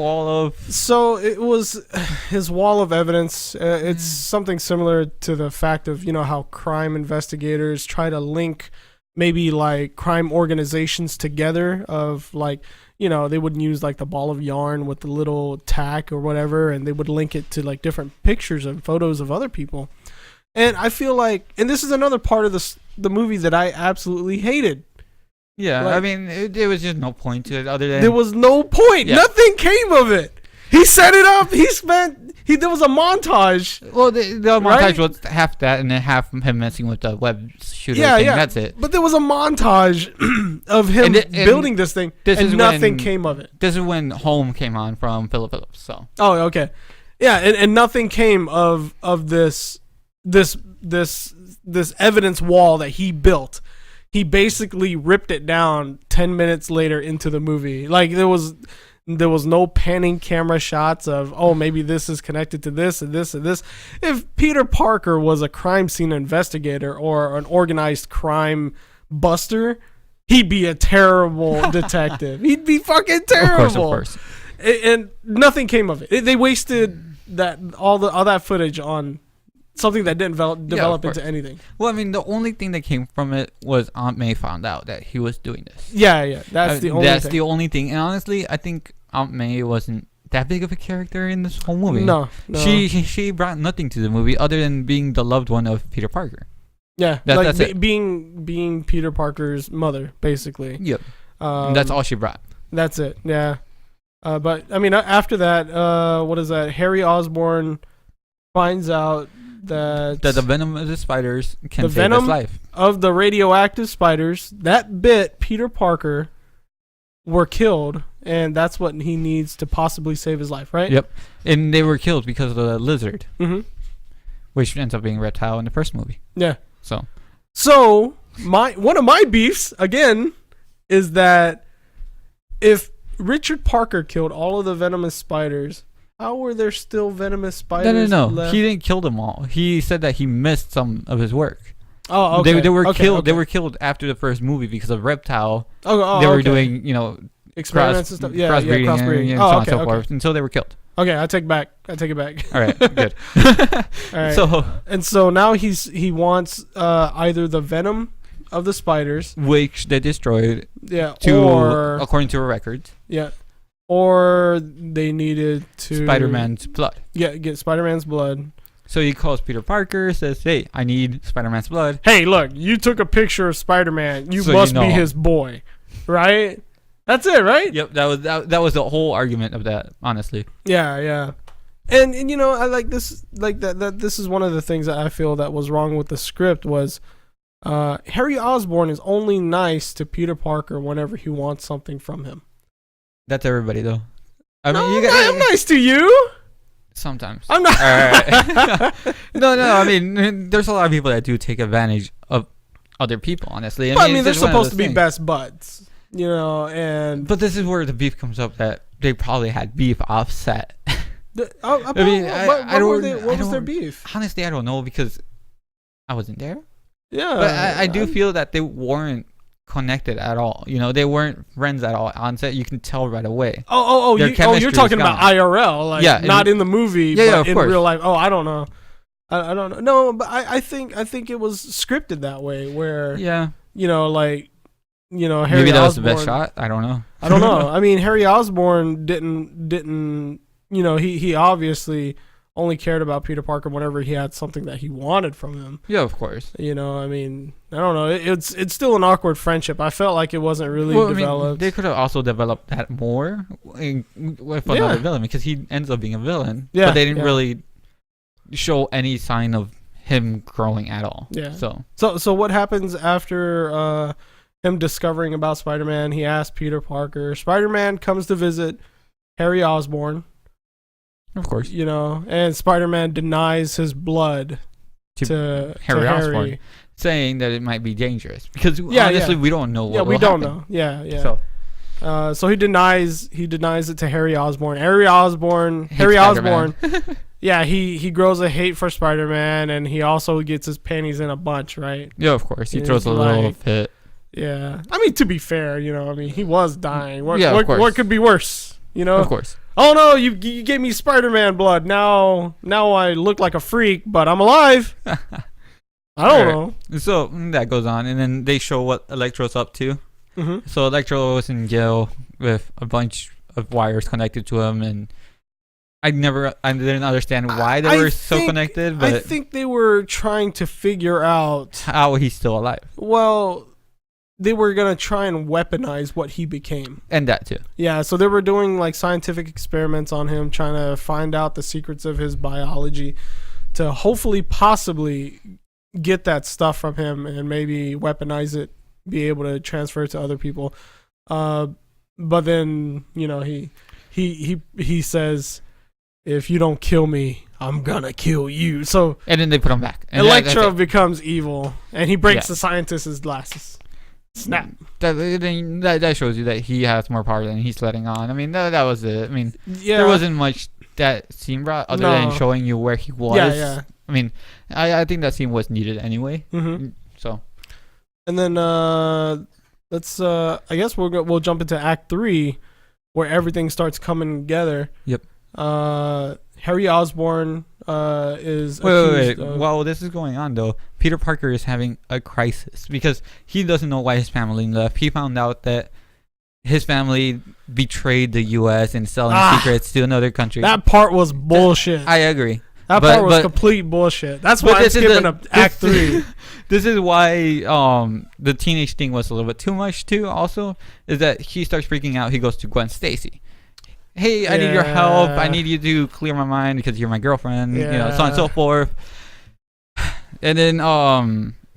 So it was his wall of evidence. It's something similar to the fact of how crime investigators try to link maybe like crime organizations together of like they wouldn't use like the ball of yarn with the little tack or whatever, and they would link it to like different pictures and photos of other people. And I feel like, and this is another part of the movie that I absolutely hated. Yeah, I mean, there was just no point to it other than... There was no point. Yeah. Nothing came of it. He set it up. There was a montage. Well, the montage was half that and then half him messing with the web shooter thing. Yeah. That's it. But there was a montage of him building this thing, and nothing came of it. This is when Home came on from Philip Phillips. So. Oh, okay. Yeah, and nothing came of this evidence wall that he built. He basically ripped it down 10 minutes later into the movie. Like there was no panning camera shots of, maybe this is connected to this and this and this. If Peter Parker was a crime scene investigator or an organized crime buster, he'd be a terrible detective. He'd be fucking terrible. Of course. And nothing came of it. They wasted all that footage on something that didn't develop into anything. Well, I mean, the only thing that came from it was Aunt May found out that he was doing this. Yeah. That's the only thing. And honestly, I think Aunt May wasn't that big of a character in this whole movie. No. She brought nothing to the movie other than being the loved one of Peter Parker. Yeah, that's it. Being Peter Parker's mother, basically. Yep. That's all she brought. That's it. Yeah. But I mean, after that, what is that? Harry Osborn finds out that the venom of the spiders can save his life. Of the radioactive spiders, that bit Peter Parker were killed, and that's what he needs to possibly save his life, right? Yep. And they were killed because of the lizard, which ends up being reptile in the first movie. Yeah. So one of my beefs again is that if Richard Parker killed all of the venomous spiders, how were there still venomous spiders left? He didn't kill them all. He said that he missed some of his work. Oh, okay. They were killed. Okay. They were killed after the first movie because of reptile. They were doing, experiments and stuff. Crossbreeding and so on and so forth until they were killed. Okay, I take it back. All right, good. All right. So now he wants either the venom of the spiders, which they destroyed. Yeah. Or according to our records. Yeah. Or they needed to... Spider-Man's blood. Yeah, get Spider-Man's blood. So he calls Peter Parker, says, hey, I need Spider-Man's blood. Hey, look, you took a picture of Spider-Man. You must be his boy. Right? That's it, right? Yep, that was the whole argument of that, honestly. Yeah. And I like this, like that this is one of the things that I feel that was wrong with the script was Harry Osborn is only nice to Peter Parker whenever he wants something from him. That's everybody, though. I'm nice to you. Sometimes. I'm not. All right. No. I mean, there's a lot of people that do take advantage of other people, honestly. I mean they're supposed to be best buds, and... But this is where the beef comes up, that they probably had beef offset. What was their beef? Honestly, I don't know because I wasn't there. Yeah. But I do feel that they weren't connected at all. You know, they weren't friends at all on set. You can tell right away. You're talking about IRL, like not in the movie, but in real life. I don't know. I don't know. No, but I think it was scripted that way, where Harry maybe that was the best shot. I don't know. I mean, Harry Osborn didn't he obviously only cared about Peter Parker whenever he had something that he wanted from him. Yeah, of course. I mean, I don't know. It's still an awkward friendship. I felt like it wasn't really developed. I mean, they could have also developed that more with another villain, because he ends up being a villain. Yeah, but they didn't really show any sign of him growing at all. Yeah. So what happens after him discovering about Spider-Man? He asks Peter Parker. Spider-Man comes to visit Harry Osborn. Of course. And Spider-Man denies his blood to Harry Osborn, saying that it might be dangerous, because honestly we don't know what will happen. Know. Yeah. So he denies it to Harry Osborn. Harry Osborn. Yeah, he grows a hate for Spider-Man, and he also gets his panties in a bunch, right? Yeah, of course. He throws a little fit. Yeah. I mean, to be fair, he was dying. What could be worse? Of course. Oh no, you gave me Spider-Man blood. Now I look like a freak, but I'm alive. I don't know. So that goes on, and then they show what Electro's up to. Mm-hmm. So Electro was in jail with a bunch of wires connected to him, and I didn't understand why they were so connected. But I think they were trying to figure out how he's still alive. Well, they were going to try and weaponize what he became. And that too. Yeah, so they were doing like scientific experiments on him, trying to find out the secrets of his biology to hopefully possibly get that stuff from him and maybe weaponize it, be able to transfer it to other people. But then, he says, if you don't kill me, I'm gonna kill you. So and then they put him back. And Electro becomes evil, and he breaks the scientist's glasses. Snap. That shows you that he has more power than he's letting on. I mean, that was it. I mean, there wasn't much that scene brought other than showing you where he was. Yeah. I mean, I think that scene was needed anyway. Mm-hmm. So, and then let's I guess we'll jump into Act 3, where everything starts coming together. Yep. Harry Osborn is wait. While this is going on, though, Peter Parker is having a crisis because he doesn't know why his family left. He found out that his family betrayed the U.S. and selling secrets to another country. That part was bullshit. I agree. That part was complete bullshit. That's why I'm skipping up Act 3. This is why the teenage thing was a little bit too much too. Also, is that he starts freaking out. He goes to Gwen Stacy. Hey, I need your help. I need you to clear my mind because you're my girlfriend. So on and so forth. And then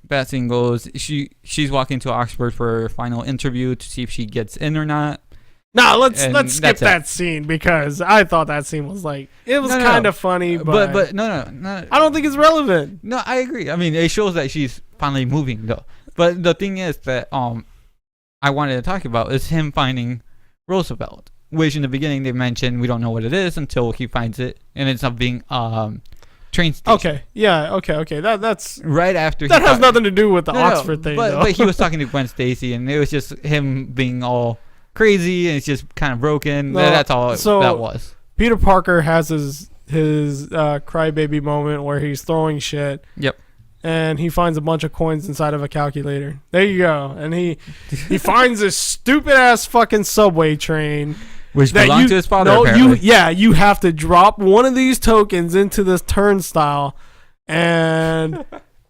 that scene goes. She's walking to Oxford for her final interview to see if she gets in or not. No, let's skip that scene because I thought that scene was kind of funny, but no. I don't think it's relevant. No, I agree. I mean, it shows that she's finally moving though. But the thing is that I wanted to talk about is him finding Roosevelt, which in the beginning they mentioned we don't know what it is until he finds it, and it's up being train station. Okay, yeah, okay. That's right after. That has nothing to do with the Oxford thing. But he was talking to Gwen Stacy, and it was just him being all crazy, and it's just kind of broken. That's all that was. Peter Parker has his crybaby moment where he's throwing shit. Yep. And he finds a bunch of coins inside of a calculator. There you go. And he finds this stupid ass fucking subway train. Which belonged to his father, apparently. You have to drop one of these tokens into this turnstile, and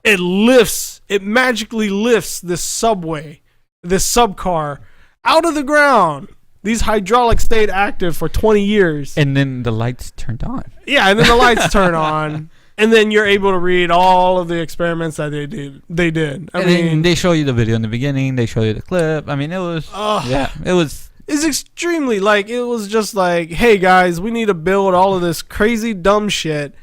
it magically lifts this subway, this subcar, out of the ground. These hydraulics stayed active for 20 years. And then the lights turned on. Yeah, and then the lights turn on. And then you're able to read all of the experiments that they did. I mean, they show you the video in the beginning. They show you the clip. I mean, it was... it was... It's extremely, it was just hey, guys, we need to build all of this crazy, dumb shit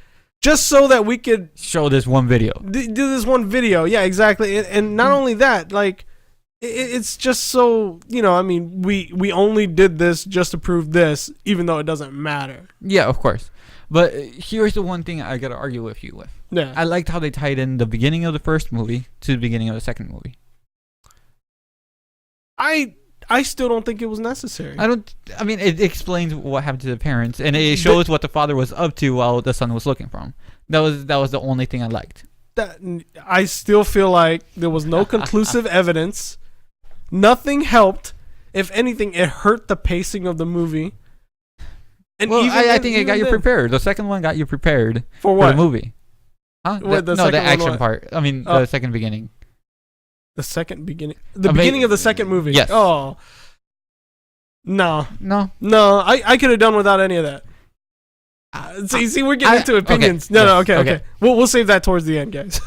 just so that we could... Show this one video. Do this one video. Yeah, exactly. And not only that, it's just so, we only did this just to prove this, even though it doesn't matter. Yeah, of course. But here's the one thing I gotta argue with you with. Yeah. I liked how they tied in the beginning of the first movie to the beginning of the second movie. I still don't think it was necessary. I mean, it explains what happened to the parents, and it shows what the father was up to while the son was looking for him. That was the only thing I liked. I still feel like there was no conclusive evidence. Nothing helped. If anything, it hurt the pacing of the movie. And well, I think it got you prepared. The second one got you prepared for what? For the movie. Huh? The action part. I mean, the second beginning. The second beginning. The beginning of the second movie. Yes. Oh. No. No. I could have done without any of that. See, we're getting into opinions. Okay. Okay. We'll save that towards the end, guys.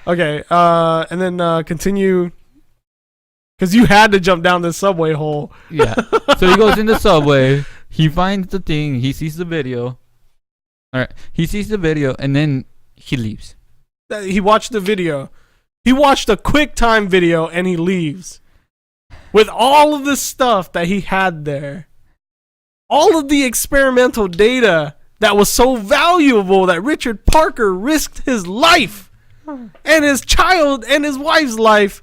Okay. And then continue. Because you had to jump down this subway hole. Yeah. So he goes in the subway. He finds the thing. He sees the video. All right. He sees the video, and then he leaves. He watched the video. He watched a QuickTime video, and he leaves. With all of the stuff that he had there. All of the experimental data that was so valuable that Richard Parker risked his life and his child and his wife's life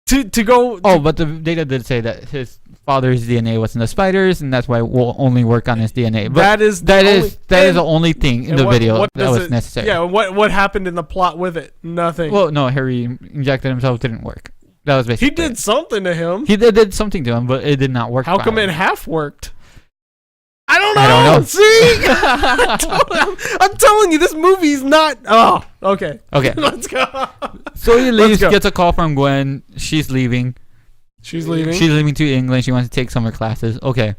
to go. Oh, but the data did say that his father's DNA was in the spiders, and that's why we'll only work on his DNA. But that is the only thing in the video that was necessary. Yeah, what happened in the plot with it? Nothing. Well, no, Harry injected himself, didn't work. That was basically he did something to him. He did something to him, but it did not work. How come it half worked? I don't know. See, I'm telling you, this movie's not. Oh, okay. Let's go. So he leaves, gets a call from Gwen. She's leaving. She's leaving to England. She wants to take summer classes. Okay.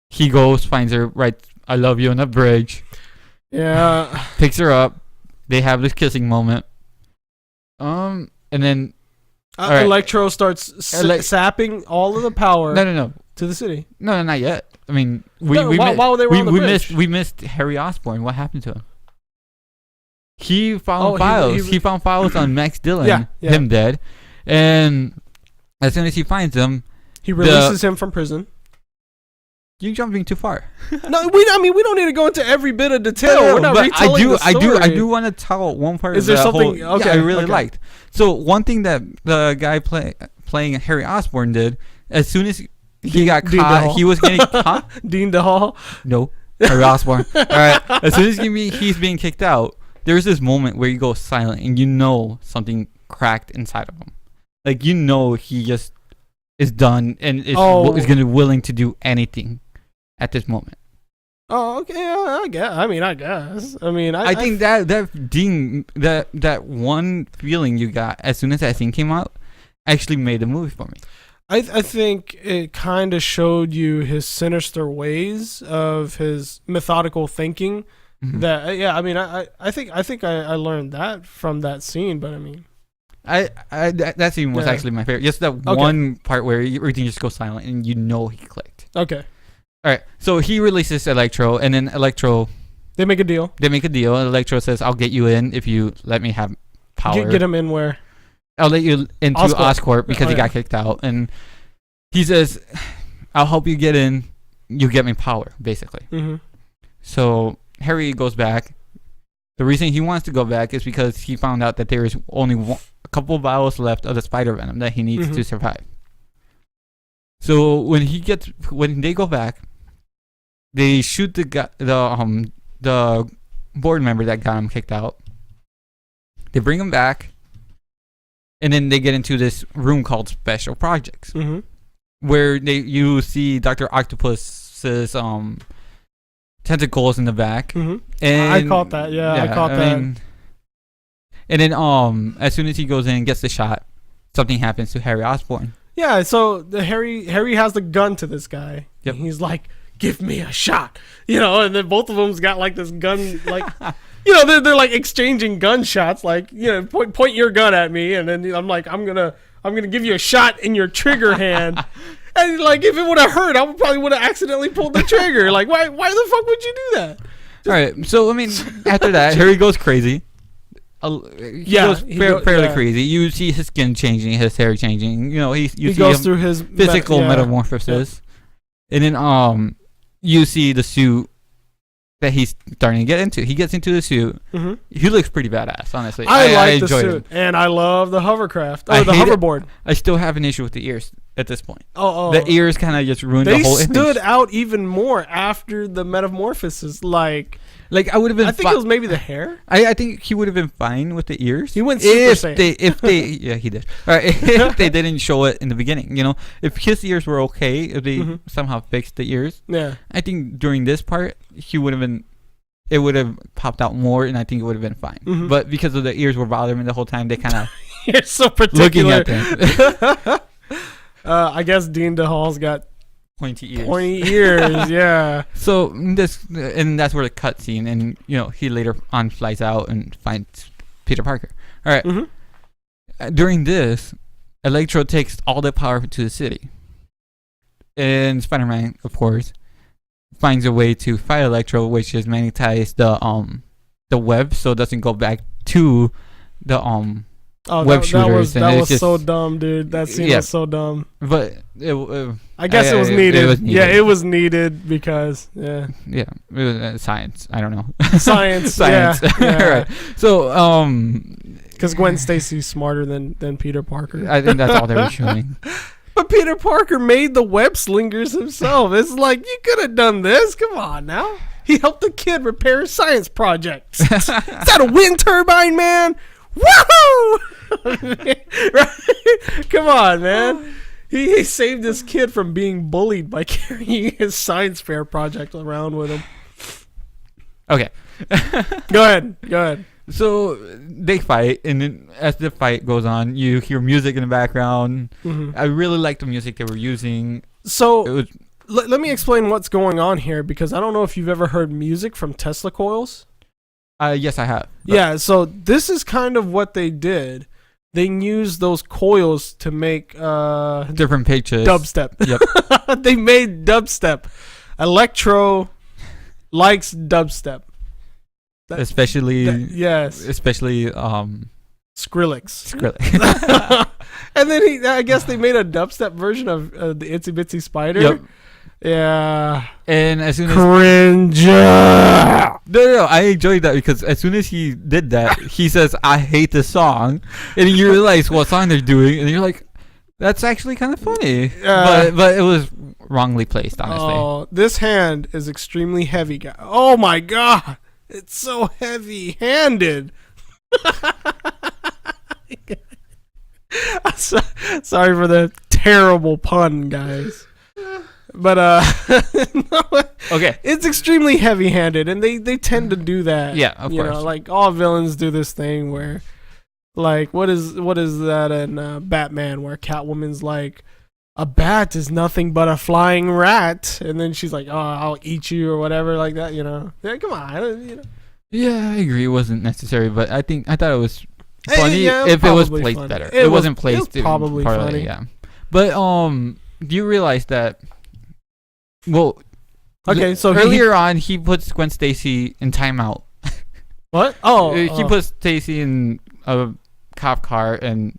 He goes, finds her, writes "I love you" on the bridge. Yeah. Picks her up. They have this kissing moment. And then. Electro starts sapping all of the power. No. To the city. No, not yet. I mean, while they were on the bridge. We missed Harry Osborn. What happened to him? He found files. He found files on Max Dillon. Yeah. Him dead. And as soon as he finds them, he releases him from prison. You're jumping too far. No, we don't need to go into every bit of detail. We're not retelling the story. I do want to tell one part. Is there something? Okay, I really liked. So one thing that the guy playing Harry Osborn did, as soon as he got caught, he was getting caught. Dean DeHall? No, Harry Osborn. All right. As soon as he's being kicked out, there's this moment where you go silent and you know something cracked inside of him. Like, you know, he just is done and is going to be willing to do anything at this moment. Oh, okay. I guess. I think that one feeling you got as soon as that thing came out actually made the movie for me. I think it kind of showed you his sinister ways of his methodical thinking. Mm-hmm. I think I learned that from that scene. But I mean, that scene was actually my favorite. Just that one part where everything just goes silent and you know he clicked. Okay. All right. So he releases Electro, and then Electro. They make a deal. Electro says, "I'll get you in if you let me have power." Get him in where? I'll let you into Oscorp because he got kicked out, and he says, "I'll help you get in. You get me power, basically." Mm-hmm. So Harry goes back. The reason he wants to go back is because he found out that there is only a couple of vials left of the spider venom that he needs to survive. So when they go back, they shoot the board member that got him kicked out. They bring him back. And then they get into this room called Special Projects, where you see Dr. Octopus's tentacles in the back. Mm-hmm. And I caught that. Yeah, I caught that. And then as soon as he goes in and gets the shot, something happens to Harry Osborn. Yeah, so Harry has the gun to this guy. Yep. And he's like, "Give me a shot," and then both of them's got like this gun, like. They're like exchanging gunshots, like, point your gun at me, and then I'm like, I'm gonna give you a shot in your trigger hand, and like if it would have hurt, I probably would have accidentally pulled the trigger. Like, why the fuck would you do that? All right, so I mean, after that, Harry goes crazy. He goes fairly crazy. You see his skin changing, his hair changing. He goes through his physical metamorphosis, and then you see the suit that he's starting to get into. He gets into the suit. Mm-hmm. He looks pretty badass, honestly. I like the enjoyed suit, him. and I love the hovercraft. I The hate it. hoverboard. I still have an issue with the ears at this point. Oh. The ears kind of just ruined They the whole stood image. out even more after the metamorphosis. Like I would have been. I think it was maybe the hair. I think he would have been fine with the ears. He went Super Saiyan. If they yeah, he did. All right, if they didn't show it in the beginning, if his ears were okay, if they somehow fixed the ears, Yeah. I think during this part he would have been. It would have popped out more, and I think it would have been fine. Mhm. But because of the ears were bothering me the whole time, they kind of You're so looking particular. at them. I guess Dean DeHall's got Pointy ears. pointy ears. Yeah. So that's where the cut scene, and he later on flies out and finds Peter Parker. All right. Mm-hmm. During this, Electro takes all the power to the city, and Spider-Man, of course, finds a way to fight Electro, which is magnetize the web so it doesn't go back to the web shooters. That was so dumb, dude. That scene was so dumb. But I guess it was needed. It was needed. Yeah, it was needed because it was science. I don't know. Science. Science. Yeah. Right. So because Gwen Stacy's smarter than Peter Parker. I think that's all they were showing. But Peter Parker made the web slingers himself. It's like, you could have done this. Come on now. He helped the kid repair his science projects. Is that a wind turbine, man? Woohoo! Right? Come on, man. He saved this kid from being bullied by carrying his science fair project around with him. Okay. Go ahead. So they fight, and then as the fight goes on, you hear music in the background. Mm-hmm. I really like the music they were using. So let me explain what's going on here, because I don't know if you've ever heard music from Tesla coils. Yes, I have. Yeah, so this is kind of what they did. They used those coils to make Different pitches. dubstep. Yep. They made dubstep. Electro likes dubstep. Especially yes. Especially Skrillex. Skrillex. And then I guess they made a dubstep version of the Itsy Bitsy Spider. Yep. Yeah. And as soon as Cringe. No, I enjoyed that because as soon as he did that, he says, "I hate this song," and you realize what song they're doing, and you're like, "That's actually kind of funny." But it was wrongly placed, honestly. Oh, this hand is extremely heavy, guy. Oh my god, it's so heavy-handed. Sorry for the terrible pun, guys. But Okay. it's extremely heavy-handed, and they tend to do that. Yeah, of course. Like all villains do this thing where, like, what is that in Batman where Catwoman's like, a bat is nothing but a flying rat, and then she's like, oh, I'll eat you or whatever, like that. Yeah, come on. Yeah, I agree. It wasn't necessary, but I thought it was funny Yeah, if it was probably placed funny. better. It wasn't placed. It was probably part of funny. it, yeah. But do you realize that? Well, Okay, so earlier on, he puts Gwen Stacy in timeout. What? Oh, he puts Stacy in a cop car and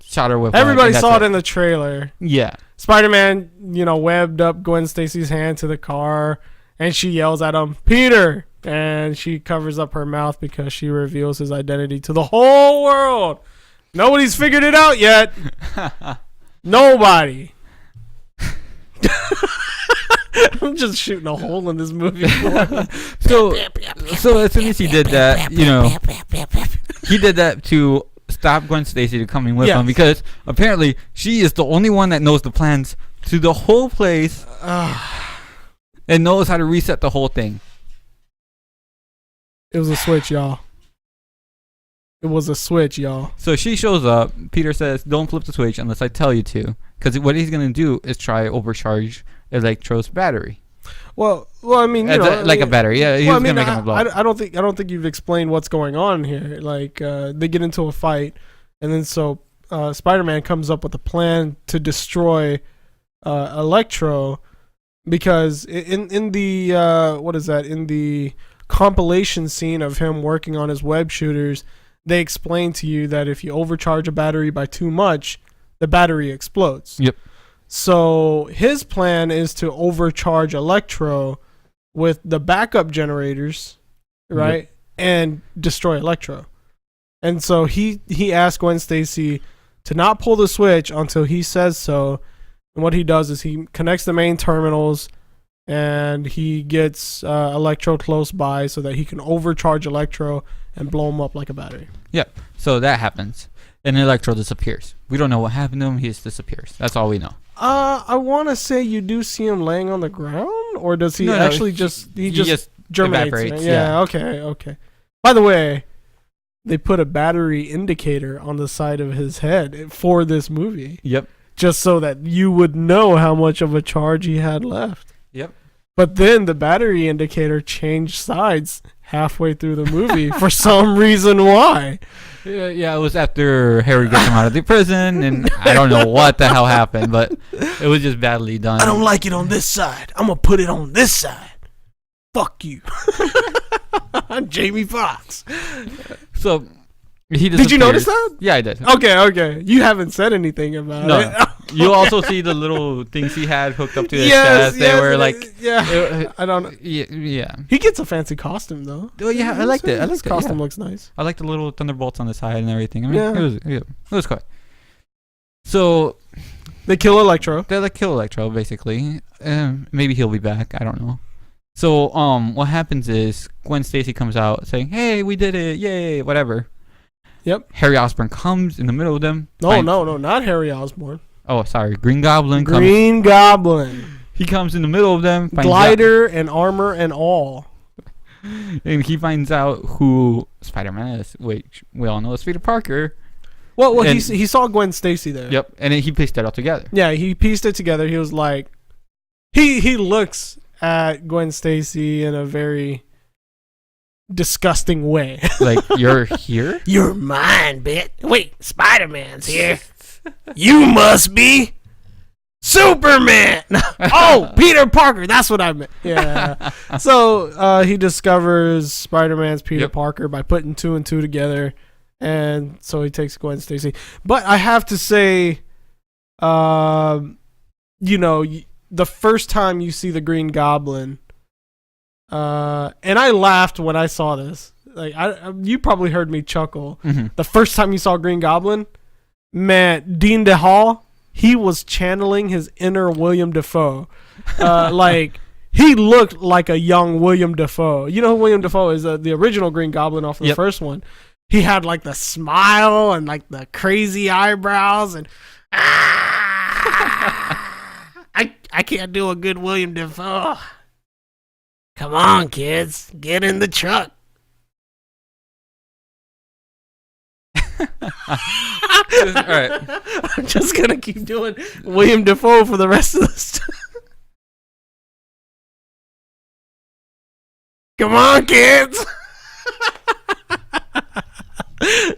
shot her with. Everybody saw it in the trailer. Yeah. Spider-Man, webbed up Gwen Stacy's hand to the car, and she yells at him, "Peter!" And she covers up her mouth because she reveals his identity to the whole world. Nobody's figured it out yet. Nobody. I'm just shooting a hole in this movie. So as soon as he did that, he did that to stop Gwen Stacy to coming with him because apparently she is the only one that knows the plans to the whole place and knows how to reset the whole thing. It was a switch, y'all. It was a switch, y'all. So she shows up. Peter says, "Don't flip the switch unless I tell you to," because what he's gonna do is try overcharge Electro's battery. Well, I mean, like a battery. Yeah, he's gonna make him blow. I don't think you've explained what's going on here. Like, they get into a fight, and then Spider-Man comes up with a plan to destroy Electro, because in the in the compilation scene of him working on his web shooters, they explain to you that if you overcharge a battery by too much, the battery explodes. Yep. So his plan is to overcharge Electro with the backup generators, right, and destroy Electro. And so he asked Gwen Stacy to not pull the switch until he says so. And what he does is he connects the main terminals, and he gets Electro close by so that he can overcharge Electro and blow him up like a battery. Yep. So that happens, and Electro disappears. We don't know what happened to him. He just disappears. That's all we know. I want to say you do see him laying on the ground, or does he actually just germinates? Evaporates. Right? Yeah. Okay. By the way, they put a battery indicator on the side of his head for this movie. Yep. Just so that you would know how much of a charge he had left. Yep. But then the battery indicator changed sides halfway through the movie for some reason. Why? Yeah, it was after Harry gets him out of the prison, and I don't know what the hell happened, but it was just badly done. I don't like it on this side. I'm going to put it on this side. Fuck you. I'm Jamie Foxx. So, he disappears. Did you notice that? Yeah, I did. Okay. You haven't said anything about it. You also see the little things he had hooked up to his chest. They were like... I don't know. Yeah. He gets a fancy costume, though. Oh, yeah, I liked it. His costume looks nice. I like the little thunderbolts on the side and everything. I mean, it was cool. So... They kill Electro. They kill Electro, basically. Maybe he'll be back. I don't know. So, what happens is Gwen Stacy comes out saying, "Hey, we did it. Yay, whatever." Yep. Harry Osborn comes in the middle of them. No, not Harry Osborn. Oh, sorry. Green Goblin Goblin. He comes in the middle of them. Glider and armor and all. And he finds out who Spider-Man is. Wait, we all know it's Peter Parker. Well, he saw Gwen Stacy there. Yep, and then he pieced it all together. Yeah, he pieced it together. He was like... He looks at Gwen Stacy in a very disgusting way. Like, you're here? You're mine, bitch. Wait, Spider-Man's here. You must be Superman. Oh, Peter Parker. That's what I meant. Yeah. So he discovers Spider-Man's Peter Parker by putting 2 and 2 together. And so he takes Gwen Stacy. But I have to say, the first time you see the Green Goblin, and I laughed when I saw this. Like, you probably heard me chuckle. Mm-hmm. The first time you saw Green Goblin, man, Dean DeHall, he was channeling his inner William Dafoe. Like, he looked like a young William Dafoe. You know who William Dafoe is? The original Green Goblin off of the first one. He had like the smile and like the crazy eyebrows and I can't do a good William Dafoe. Come on, kids, get in the truck. All right. I'm just gonna keep doing William Dafoe for the rest of this. Come on, kids.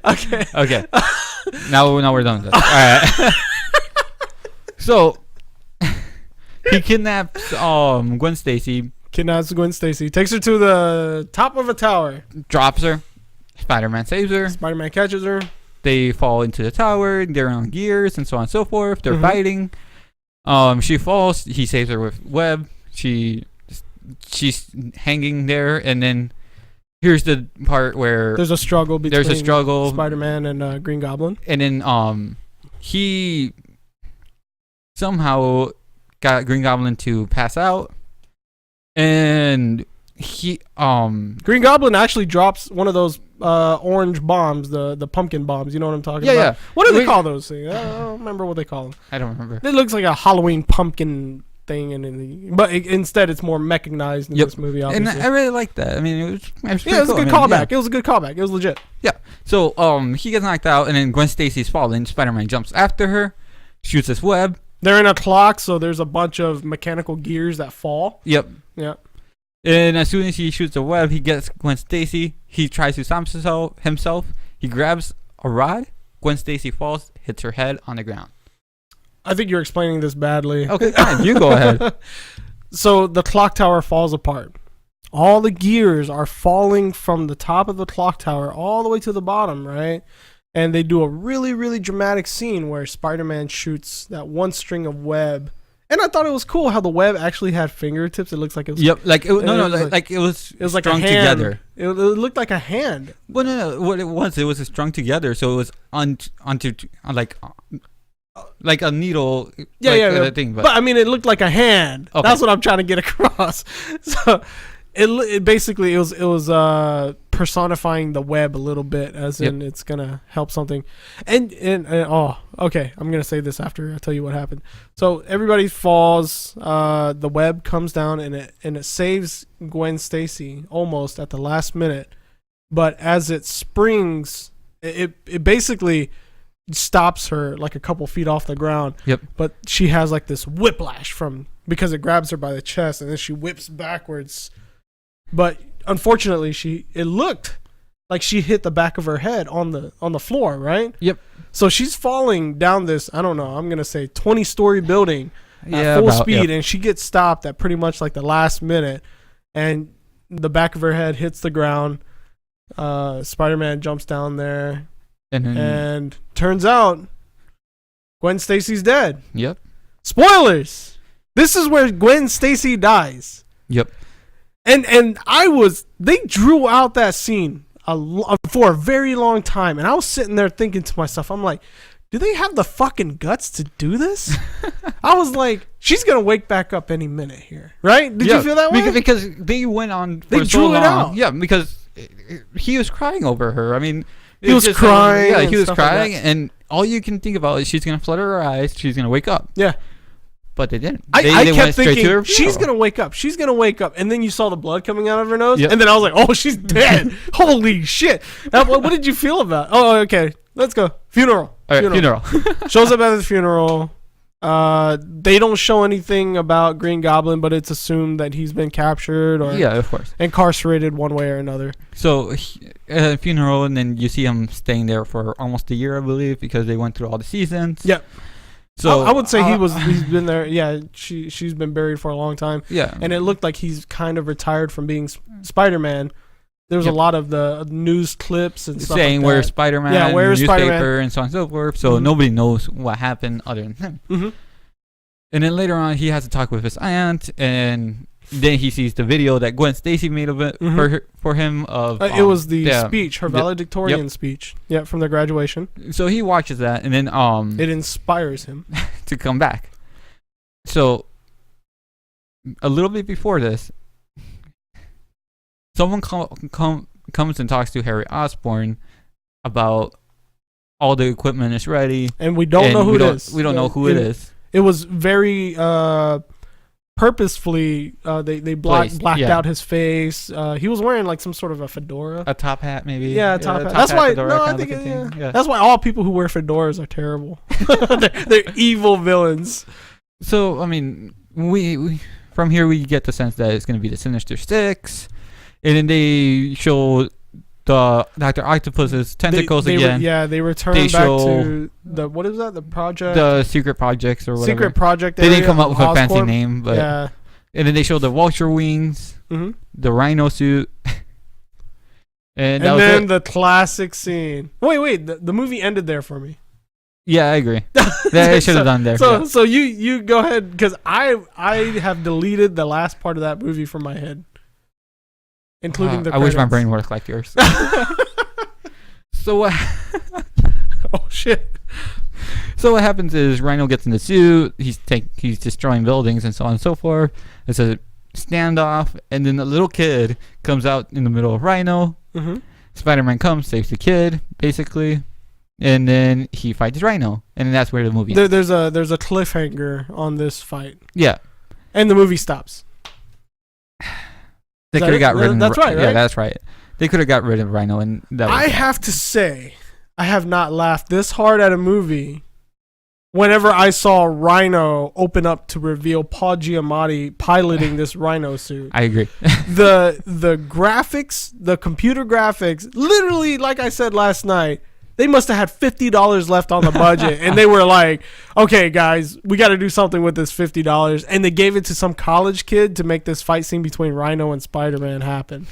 Okay. Now we're done with this. All right. So he kidnaps Gwen Stacy. Kidnaps Gwen Stacy. Takes her to the top of a tower. Drops her. Spider-Man saves her. Spider-Man catches her. They fall into the tower. They're on gears and so on and so forth. They're fighting. She falls. He saves her with web. She's hanging there, and then here's the part where there's a struggle between Spider-Man and Green Goblin. And then he somehow got Green Goblin to pass out, and Green Goblin actually drops one of those orange bombs, the pumpkin bombs. You know what I'm talking about? Yeah. What do they call those things? I don't remember what they call them. I don't remember. It looks like a Halloween pumpkin thing, but instead it's more mechanized in this movie. Obviously. And I really like that. I mean, it was cool. A good callback. Yeah. It was a good callback. It was legit. Yeah. So he gets knocked out, and then Gwen Stacy's falling. Spider-Man jumps after her, shoots his web. They're in a clock, so there's a bunch of mechanical gears that fall. Yep. Yeah. And as soon as he shoots the web, he gets Gwen Stacy. He tries to stop himself. He grabs a rod. Gwen Stacy falls, hits her head on the ground. I think you're explaining this badly. Okay, fine. You go ahead. So the clock tower falls apart. All the gears are falling from the top of the clock tower all the way to the bottom, right? And they do a really, really dramatic scene where Spider-Man shoots that one string of web. And I thought it was cool how the web actually had fingertips. It looks like it was. Yep, like it, no, like it was like a strung hand. together. It looked like a hand. Well, no, what it was strung together, so it was onto like a needle. Yeah. Thing, but I mean, it looked like a hand. Okay. That's what I'm trying to get across. So it basically it was personifying the web a little bit, as in it's gonna help something. And oh, okay, I'm gonna say this after I tell you what happened. So everybody falls. The web comes down and it saves Gwen Stacy almost at the last minute. But as it springs, it basically stops her like a couple feet off the ground. Yep. But she has like this whiplash because it grabs her by the chest and then she whips backwards. But unfortunately, it looked like she hit the back of her head on the floor, right? Yep. So she's falling down this, I don't know, I'm going to say 20-story building at full speed, and she gets stopped at pretty much like the last minute, and the back of her head hits the ground. Spider-Man jumps down there, and turns out Gwen Stacy's dead. Yep. Spoilers! This is where Gwen Stacy dies. Yep. And they drew out that scene for a very long time, and I was sitting there thinking to myself, I'm like, do they have the fucking guts to do this? I was like, she's gonna wake back up any minute here, right? Did you feel that way? Because they went on for they so drew long. it out. Yeah, because he was crying over her. I mean, he was crying. Yeah, he was stuff crying, like and all you can think about is she's gonna flutter her eyes, she's gonna wake up. Yeah. But they didn't. I went kept straight to thinking, her she's going to wake up. She's going to wake up. And then you saw the blood coming out of her nose. Yep. And then I was like, oh, she's dead. Holy shit. What did you feel about it? Oh, okay. Let's go. Funeral. All right, funeral. Shows up at the funeral. They don't show anything about Green Goblin, but it's assumed that he's been captured or of course, incarcerated one way or another. So, funeral, and then you see him staying there for almost a year, I believe, because they went through all the seasons. Yep. So I would say he's been there. Yeah, she's been buried for a long time. Yeah, and it looked like he's kind of retired from being Spider-Man. There was a lot of the news clips and stuff saying like where's Spider-Man, where's newspaper, Spider-Man, and so on and so forth. So nobody knows what happened other than him. Mm-hmm. And then later on, he has to talk with his aunt, and then he sees the video that Gwen Stacy made of it for him. It was the speech, her valedictorian speech. Yeah, from the graduation. So he watches that, and then it inspires him to come back. So a little bit before this, someone comes and talks to Harry Osborn about all the equipment is ready, and we don't know who it is. We don't know who it is. It was very purposefully they blacked out his face. He was wearing like some sort of a fedora, a top hat maybe. Yeah, a top hat. That's why. No, I think that's why all people who wear fedoras are terrible. they're evil villains. So I mean, we from here we get the sense that it's going to be the Sinister Six, and then they show the Dr. Octopus's tentacles again. They return back to the, what is that? The project? The secret projects or whatever. Secret project They area. didn't come up with a fancy Oscorp. name, but and then they showed the vulture wings, the rhino suit, and then the classic scene. Wait, the movie ended there for me. Yeah, I agree. They should have done there. So you go ahead, because I have deleted the last part of that movie from my head. Including the credits. I wish my brain worked like yours. So what? Oh shit! So what happens is Rhino gets in the suit. He's destroying buildings and so on and so forth. It's a standoff, and then a little kid comes out in the middle of Rhino. Spider-Man comes, saves the kid, basically, and then he fights Rhino, and then that's where the movie ends. There's a cliffhanger on this fight. Yeah, and the movie stops. They could have got rid of. That's right. Yeah, that's right. They could have got rid of Rhino, and that. I have to say, I have not laughed this hard at a movie. Whenever I saw Rhino open up to reveal Paul Giamatti piloting this Rhino suit, I agree. the graphics, the computer graphics, literally, like I said last night, they must have had $50 left on the budget, and they were like, "Okay, guys, we got to do something with this $50," and they gave it to some college kid to make this fight scene between Rhino and Spider-Man happen.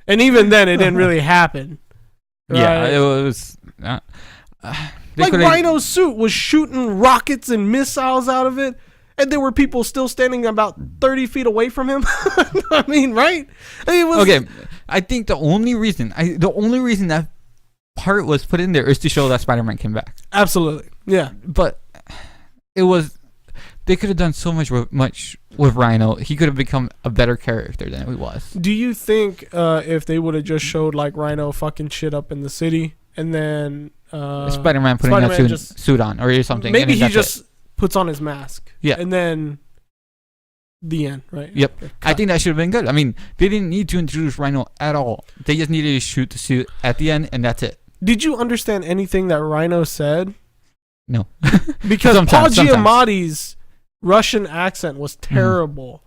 And even then, it didn't really happen. Right? Yeah, it was. Rhino's suit was shooting rockets and missiles out of it, and there were people still standing about 30 feet away from him. I mean, right? I mean, it was, Okay, I think the only reason that part was put in there is to show that Spider-Man came back. Absolutely, yeah. But they could have done so much with Rhino. He could have become a better character than he was. Do you think if they would have just showed like Rhino fucking shit up in the city, and then Spider-Man putting a suit on or something? Maybe he just puts on his mask. Yeah. And then the end, right? Yep. Okay, I think that should have been good. I mean, they didn't need to introduce Rhino at all. They just needed to shoot the suit at the end, and that's it. Did you understand anything that Rhino said? No. Because Paul Giamatti's Russian accent was terrible.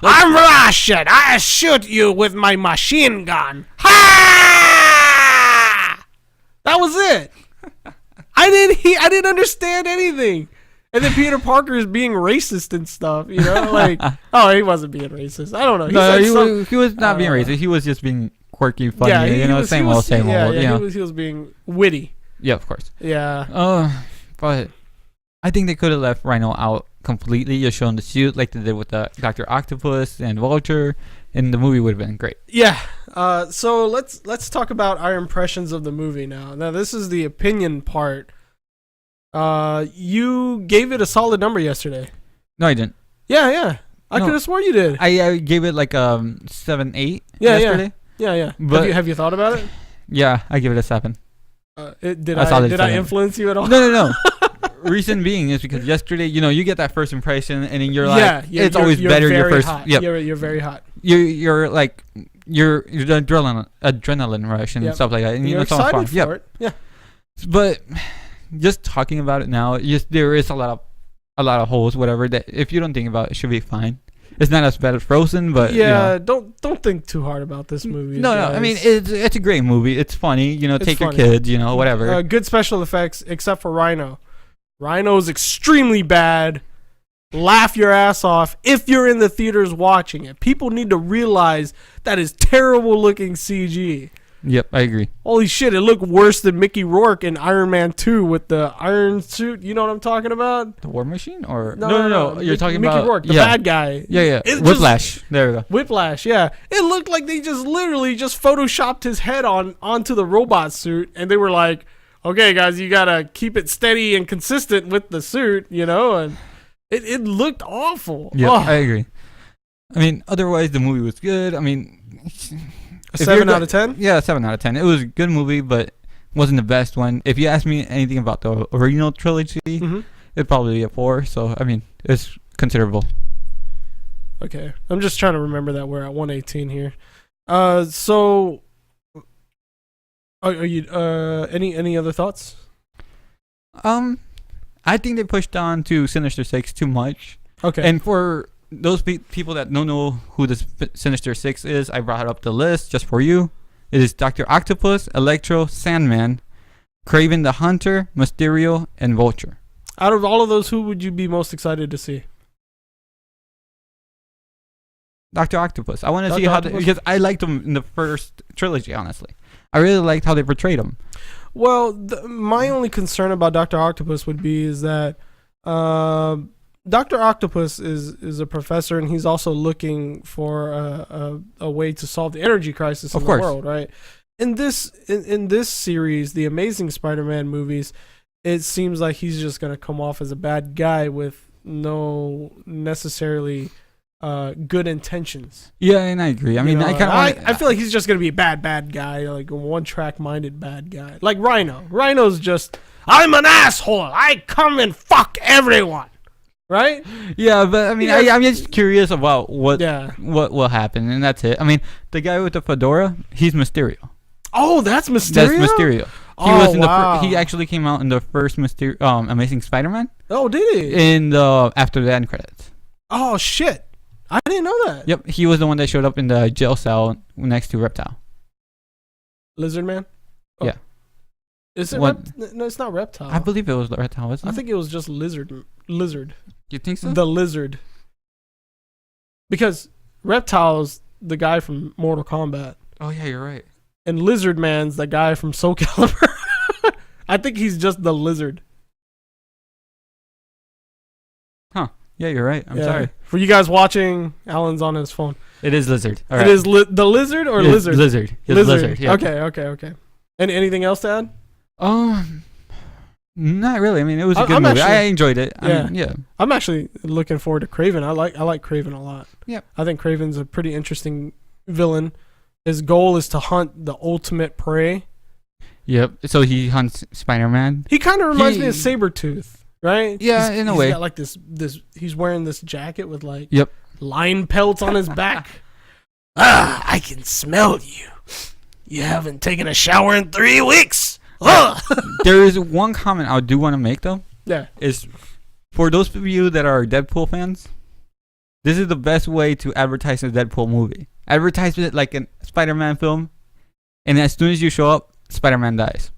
I'm Russian. I shoot you with my machine gun. Ha! That was it. I didn't understand anything. And then Peter Parker is being racist and stuff, you know, like, oh, he wasn't being racist. I don't know. He was not being racist. He was just being quirky, funny. Yeah, same old. Yeah, he was being witty. Yeah, of course. Yeah. But I think they could have left Rhino out completely, just shown the suit like they did with the Dr. Octopus and Vulture, and the movie would have been great. Yeah. So let's talk about our impressions of the movie now. Now this is the opinion part. You gave it a solid number yesterday. No, I didn't. Yeah. I could have sworn you did. I gave it like 7-8 yesterday. Yeah. But have you thought about it? Yeah, I give it a 7. Did I influence you at all? No. Reason being is because yesterday, you get that first impression, and then you're like, it's always better your first. Hot. Yep. You're very hot. You're like you're the adrenaline rush and stuff like that, and you're excited for it. Yeah. But just talking about it now, there is a lot of holes, whatever. That if you don't think about it, should be fine. It's not as bad as Frozen, but don't think too hard about this movie. No. I mean, it's a great movie. It's funny. Take your kids. Whatever. Good special effects, except for Rhino. Rhino's extremely bad. Laugh your ass off if you're in the theaters watching it. People need to realize that is terrible looking CG. Yep, I agree. Holy shit, it looked worse than Mickey Rourke in Iron Man 2 with the iron suit. You know what I'm talking about? The War Machine? Or No. You're talking Mickey about Rourke, the bad guy. Yeah. Whiplash. There we go. Whiplash, yeah. It looked like they just literally just photoshopped his head onto the robot suit, and they were like, okay, guys, you gotta keep it steady and consistent with the suit, and it looked awful. Yeah, I agree. I mean, otherwise the movie was good. I mean, a 7 out of 10? Yeah, 7 out of 10. It was a good movie, but wasn't the best one. If you ask me anything about the original trilogy, it'd probably be a 4. So, I mean, it's considerable. Okay. I'm just trying to remember that we're at 118 here. So, are you any other thoughts? I think they pushed on to Sinister Six too much. Okay. And for those people that don't know who the Sinister Six is, I brought up the list just for you. It is Dr. Octopus, Electro, Sandman, Kraven the Hunter, Mysterio, and Vulture. Out of all of those, who would you be most excited to see? Dr. Octopus. I want to see because I liked him in the first trilogy, honestly. I really liked how they portrayed him. Well, my only concern about Dr. Octopus would be is that Dr. Octopus is a professor, and he's also looking for a way to solve the energy crisis in the world, right? In this series, the Amazing Spider-Man movies, it seems like he's just going to come off as a bad guy with no necessarily good intentions. Yeah, and I agree. I mean, I feel like he's just going to be a bad guy, like a one-track minded bad guy. Like Rhino. Rhino's just, I'm an asshole. I come and fuck everyone. Right? Yeah, but I mean, I'm just curious about what will happen, and that's it. I mean, the guy with the fedora, he's Mysterio. Oh, that's Mysterio? That's Mysterio. He actually came out in the first Amazing Spider-Man. Oh, did he? In the after the end credits. Oh shit! I didn't know that. Yep, he was the one that showed up in the jail cell next to Reptile. Lizard Man. Oh. Yeah. Is it? No, it's not Reptile. I believe it was Reptile. Wasn't it? I think it was just Lizard. You think so? The Lizard. Because Reptile's the guy from Mortal Kombat. Oh yeah, you're right. And Lizard Man's the guy from Soul Calibur. I think he's just the Lizard. Huh. Yeah, you're right. I'm sorry. For you guys watching, Alan's on his phone. It is lizard. All It right. is the lizard or It's lizard? Lizard. It's lizard. Yeah. Okay. Anything else to add? Not really. I mean, it was a good I'm movie. actually- I enjoyed it. Yeah. Yeah. I'm actually looking forward to Craven. I like Craven a lot. Yep. I think Craven's a pretty interesting villain. His goal is to hunt the ultimate prey. Yep. So he hunts Spider-Man. He kind of reminds me of Sabretooth, right? Yeah, in a way. He's got like this. He's wearing this jacket with like Yep. lion pelts on his back. I can smell you. You haven't taken a shower in 3 weeks. There is one comment I do want to make though. Yeah. Is for those of you that are Deadpool fans, this is the best way to advertise a Deadpool movie. Advertise it like a Spider-Man film, and as soon as you show up, Spider-Man dies.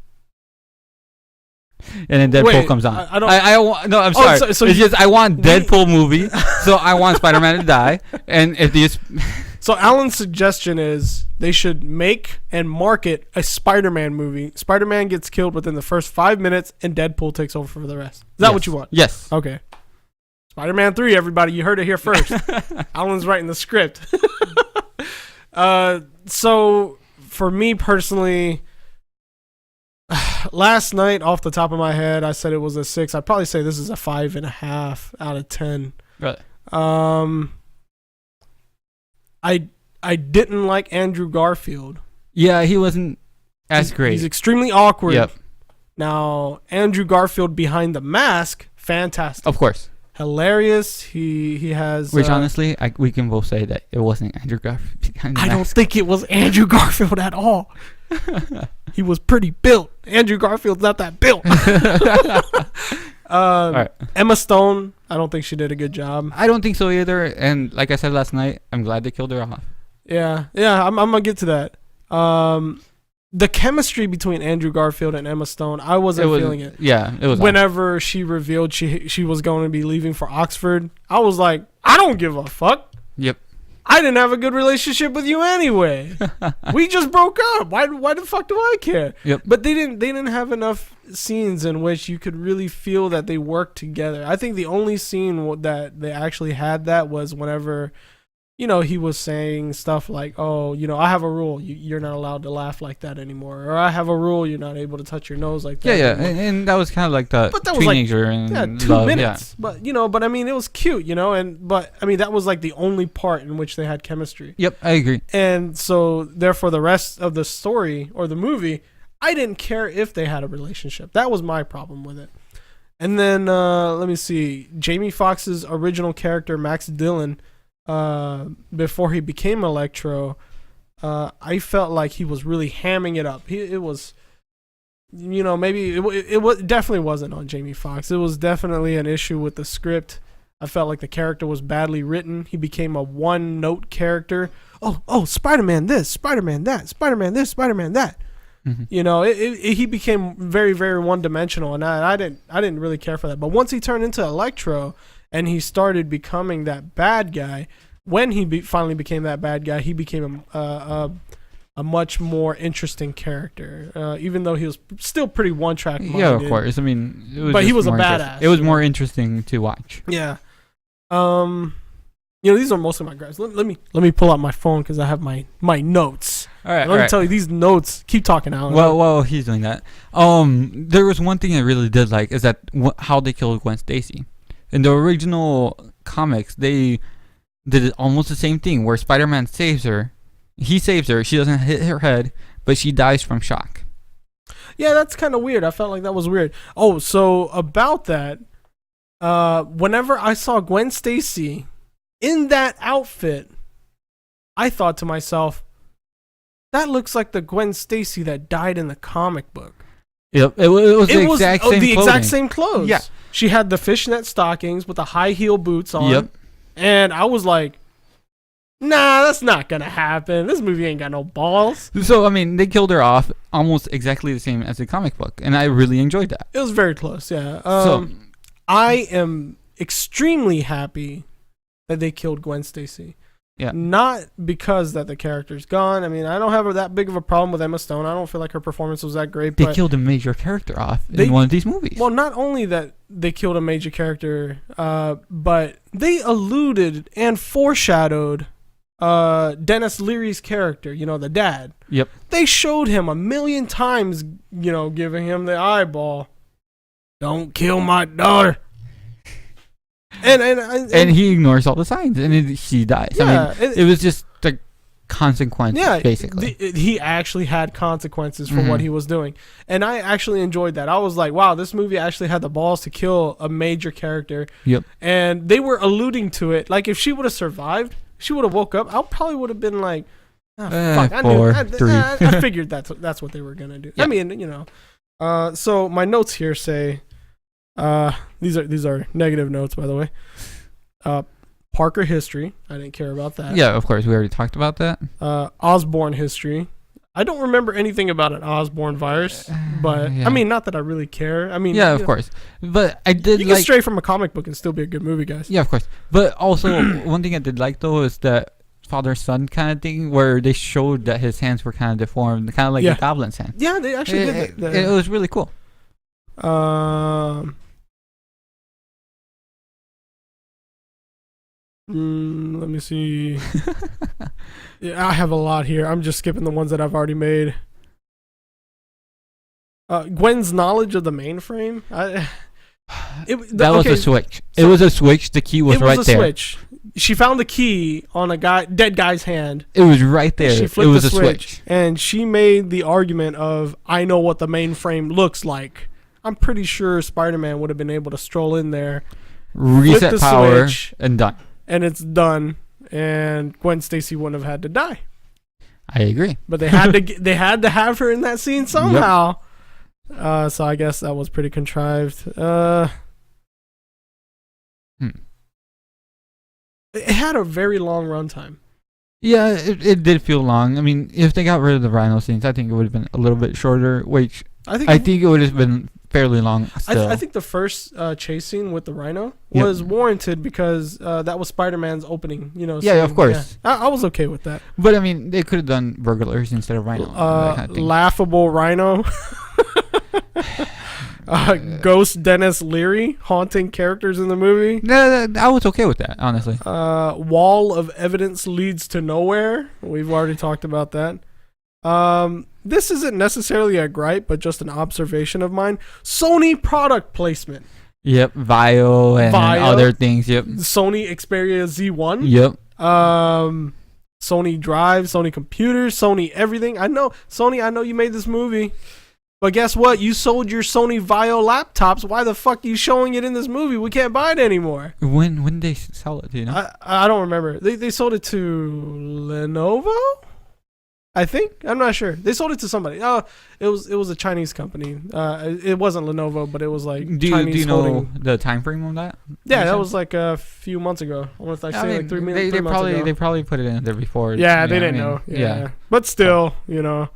And then Deadpool Wait, comes on. I don't. I want, no, I'm sorry. so it's just I want Deadpool movie, so I want Spider-Man to die. And if these, So Alan's suggestion is they should make and market a Spider-Man movie. Spider-Man gets killed within the first 5 minutes, and Deadpool takes over for the rest. Is that what you want? Yes. Okay. Spider-Man 3, everybody. You heard it here first. Alan's writing the script. So for me personally, last night off the top of my head, I said it was a 6. I'd probably say this is a 5.5 out of 10. Right. I didn't like Andrew Garfield. Yeah, he wasn't as great. He's extremely awkward. Yep. Now, Andrew Garfield behind the mask, fantastic. Of course. Hilarious. He has... Which honestly, we can both say that it wasn't Andrew Garfield. I don't think it was Andrew Garfield at all. He was pretty built. Andrew Garfield's not that built. Right. Emma Stone, I don't think she did a good job. I don't think so either. And like I said last night, I'm glad they killed her off. Yeah, I'm gonna get to that. The chemistry between Andrew Garfield and Emma Stone, I wasn't feeling it. Yeah, it was. Whenever she revealed she was going to be leaving for Oxford, I was like, I don't give a fuck. Yep. I didn't have a good relationship with you anyway. We just broke up. Why the fuck do I care? Yep. But they didn't have enough scenes in which you could really feel that they worked together. I think the only scene that they actually had that was whenever, he was saying stuff like, oh, I have a rule. You're not allowed to laugh like that anymore. Or I have a rule. You're not able to touch your nose like that. Yeah. anymore. And that was kind of like the teenager and 2 love. minutes. Yeah. But I mean, it was cute, but I mean, that was like the only part in which they had chemistry. Yep, I agree. And so, therefore, the rest of the story or the movie, I didn't care if they had a relationship. That was my problem with it. And then, let me see. Jamie Foxx's original character, Max Dillon, before he became Electro, I felt like he was really hamming it up. It was, maybe it definitely wasn't on Jamie Foxx. It was definitely an issue with the script. I felt like the character was badly written. He became a one-note character. Oh, Spider-Man this, Spider-Man that, Spider-Man this, Spider-Man that. Mm-hmm. He became very, very one-dimensional, and I didn't really care for that. But once he turned into Electro and he started becoming that bad guy, when he finally became that bad guy, he became a much more interesting character. Even though he was still pretty one-track minded. Yeah, of course. I mean, but he was a badass. badass. It was more interesting to watch. Yeah. These are most of my gripes. Let me pull out my phone because I have my notes. All right. Let me tell you, these notes. Keep talking, Alan. Well, he's doing that. There was one thing I really did like is that how they killed Gwen Stacy. In the original comics, they did it almost the same thing where Spider-Man saves her. He saves her. She doesn't hit her head, but she dies from shock. Yeah, that's kind of weird. I felt like that was weird. Oh, so about that, whenever I saw Gwen Stacy in that outfit, I thought to myself, that looks like the Gwen Stacy that died in the comic book. Yep, it was the exact same clothes. Yeah. She had the fishnet stockings with the high heel boots on. Yep. And I was like, nah, that's not going to happen. This movie ain't got no balls. So, I mean, they killed her off almost exactly the same as the comic book. And I really enjoyed that. It was very close, yeah. I am extremely happy that they killed Gwen Stacy. Yeah. Not because that the character's gone. I mean, I don't have that big of a problem with Emma Stone. I don't feel like her performance was that great. They killed a major character off in one of these movies. Well, not only that they killed a major character, but they alluded and foreshadowed Dennis Leary's character, the dad. Yep. They showed him 1,000,000 times, giving him the eyeball. Don't kill my daughter. And he ignores all the signs, and she dies. Yeah, I mean, it was just the consequence, basically. He actually had consequences for what he was doing. And I actually enjoyed that. I was like, wow, this movie actually had the balls to kill a major character. Yep. And they were alluding to it. Like, if she would have survived, she would have woke up, I probably would have been like, fuck. I figured that's what they were going to do. Yeah. I mean, so my notes here say, these are negative notes, by the way. Parker history. I didn't care about that. Yeah, of course. We already talked about that. Osborn history. I don't remember anything about an Osborn virus, but I mean, not that I really care. I mean, yeah, of course. But I did. You can stray from a comic book and still be a good movie, guys. Yeah, of course. But also, one thing I did like though is that father-son kind of thing, where they showed that his hands were kind of deformed, kind of like a goblin's hand. Yeah, they actually did that. It was really cool. Let me see. Yeah, I have a lot here. I'm just skipping the ones that I've already made. Gwen's knowledge of the mainframe. That was a switch. So it was a switch. The key was right there. It was a switch. She found the key on a dead guy's hand. It was right there. She flipped the switch, and she made the argument of, I know what the mainframe looks like. I'm pretty sure Spider-Man would have been able to stroll in there, reset the power, and done. And it's done, and Gwen Stacy wouldn't have had to die. I agree. But they had to have her in that scene somehow. Yep. So I guess that was pretty contrived. It had a very long runtime. Yeah, it did feel long. I mean, if they got rid of the rhino scenes, I think it would have been a little bit shorter. Which I think it would have been fairly long still. I think the first chase scene with the rhino was warranted because that was Spider-Man's opening. Yeah, of course. Yeah. I was okay with that. But I mean, they could have done burglars instead of rhino. Kind of laughable rhino. Ghost Dennis Leary haunting characters in the movie. No, I was okay with that, honestly. Wall of evidence leads to nowhere. We've already talked about that. This isn't necessarily a gripe, but just an observation of mine. Sony product placement. Yep, Vio and other things. Yep. Sony Xperia Z1. Yep. Sony Drive, Sony computers, Sony everything. I know you made this movie. But guess what? You sold your Sony Vio laptops. Why the fuck are you showing it in this movie? We can't buy it anymore. When did they sell it? Do you know? I don't remember. They sold it to Lenovo, I think. I'm not sure. They sold it to somebody. Oh, it was a Chinese company. It wasn't Lenovo, but it was like Chinese. Do you know the time frame on that? Yeah, that was like a few months ago. I wonder if I say like 3 months ago. They probably put it in there before. Yeah, they didn't know. Yeah. But still, let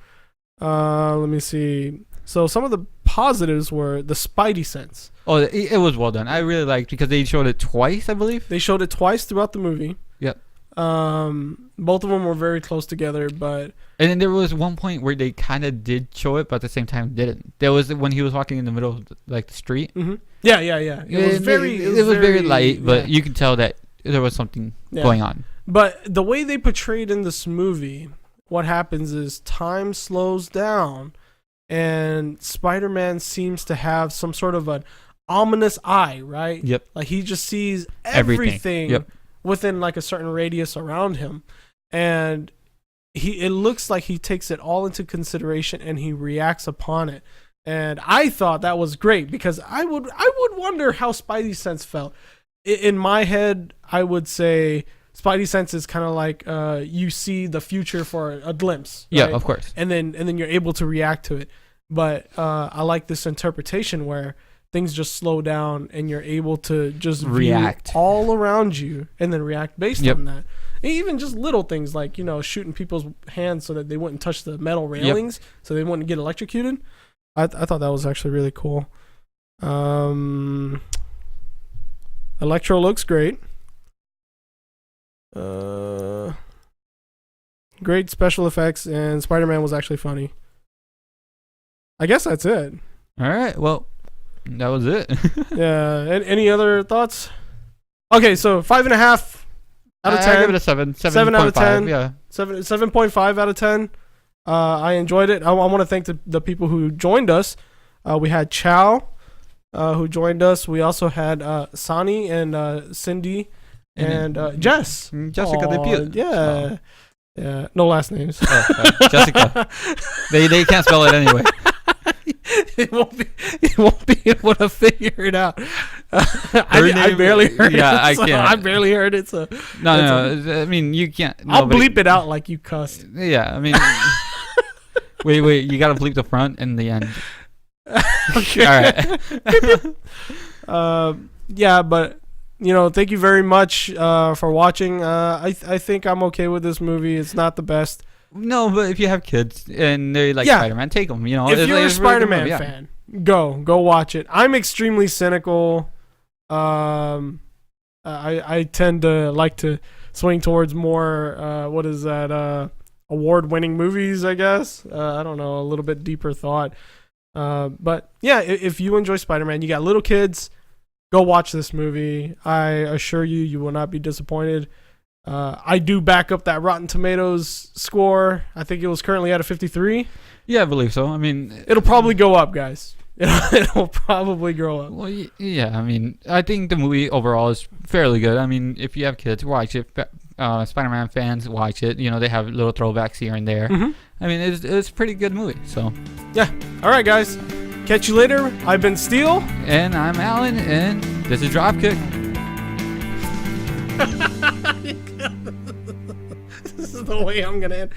me see. So some of the positives were the Spidey sense. Oh, it was well done. I really liked because they showed it twice, I believe. They showed it twice throughout the movie. Yep. Both of them were very close together, but... And then there was one point where they kind of did show it, but at the same time didn't. There was when he was walking in the middle of the street. Mm-hmm. Yeah. It was very light, but you could tell that there was something going on. But the way they portrayed in this movie, what happens is time slows down, and Spider-Man seems to have some sort of an ominous eye, right? Yep. Like he just sees everything within like a certain radius around him, and it looks like he takes it all into consideration and he reacts upon it. And I thought that was great because I would wonder how Spidey sense felt. In my head, I would say Spidey sense is kind of like you see the future for a glimpse. Yeah, right? of course. And then you're able to react to it. But I like this interpretation where things just slow down and you're able to just react all around you and then react based on that. And even just little things like, shooting people's hands so that they wouldn't touch the metal railings so they wouldn't get electrocuted. I thought that was actually really cool. Electro looks great. Great special effects, and Spider-Man was actually funny. I guess that's it. All right. Well, that was it. Yeah. Any other thoughts? Okay, so 5.5 out of 10. I give it a 7. 7 out of 10. 7.5, yeah. 7.5 out of 10. I enjoyed it. I want to thank the people who joined us. We had Chow, who joined us. We also had Sani and Cindy and Jess. Jessica debut. Yeah. Yeah. No last names. Jessica. They can't spell it anyway. It won't be able to figure it out. I barely heard it. Yeah, I can't. I barely heard it. So No. I mean, you can't. I'll bleep it out like you cussed. Yeah, I mean. wait. You gotta bleep the front and the end. Okay. All right. Yeah, but thank you very much for watching. I think I'm okay with this movie. It's not the best. No, but if you have kids and they like Yeah. Spider-Man, take them. If you're a Spider-Man fan, go watch it. I'm extremely cynical. I tend to like to swing towards more what is that award-winning movies, I guess. I don't know, a little bit deeper thought. But yeah, if you enjoy Spider-Man, you got little kids, go watch this movie. I assure you will not be disappointed. I do back up that Rotten Tomatoes score. I think it was currently at a 53. Yeah, I believe so. I mean, it'll probably go up, guys. It'll probably grow up. Well, yeah. I mean, I think the movie overall is fairly good. I mean, if you have kids, watch it. Spider-Man fans, watch it. They have little throwbacks here and there. Mm-hmm. I mean, it's a pretty good movie. So, yeah. All right, guys. Catch you later. I've been Steel. And I'm Alan, and this is Dropkick. This is the way I'm going to end.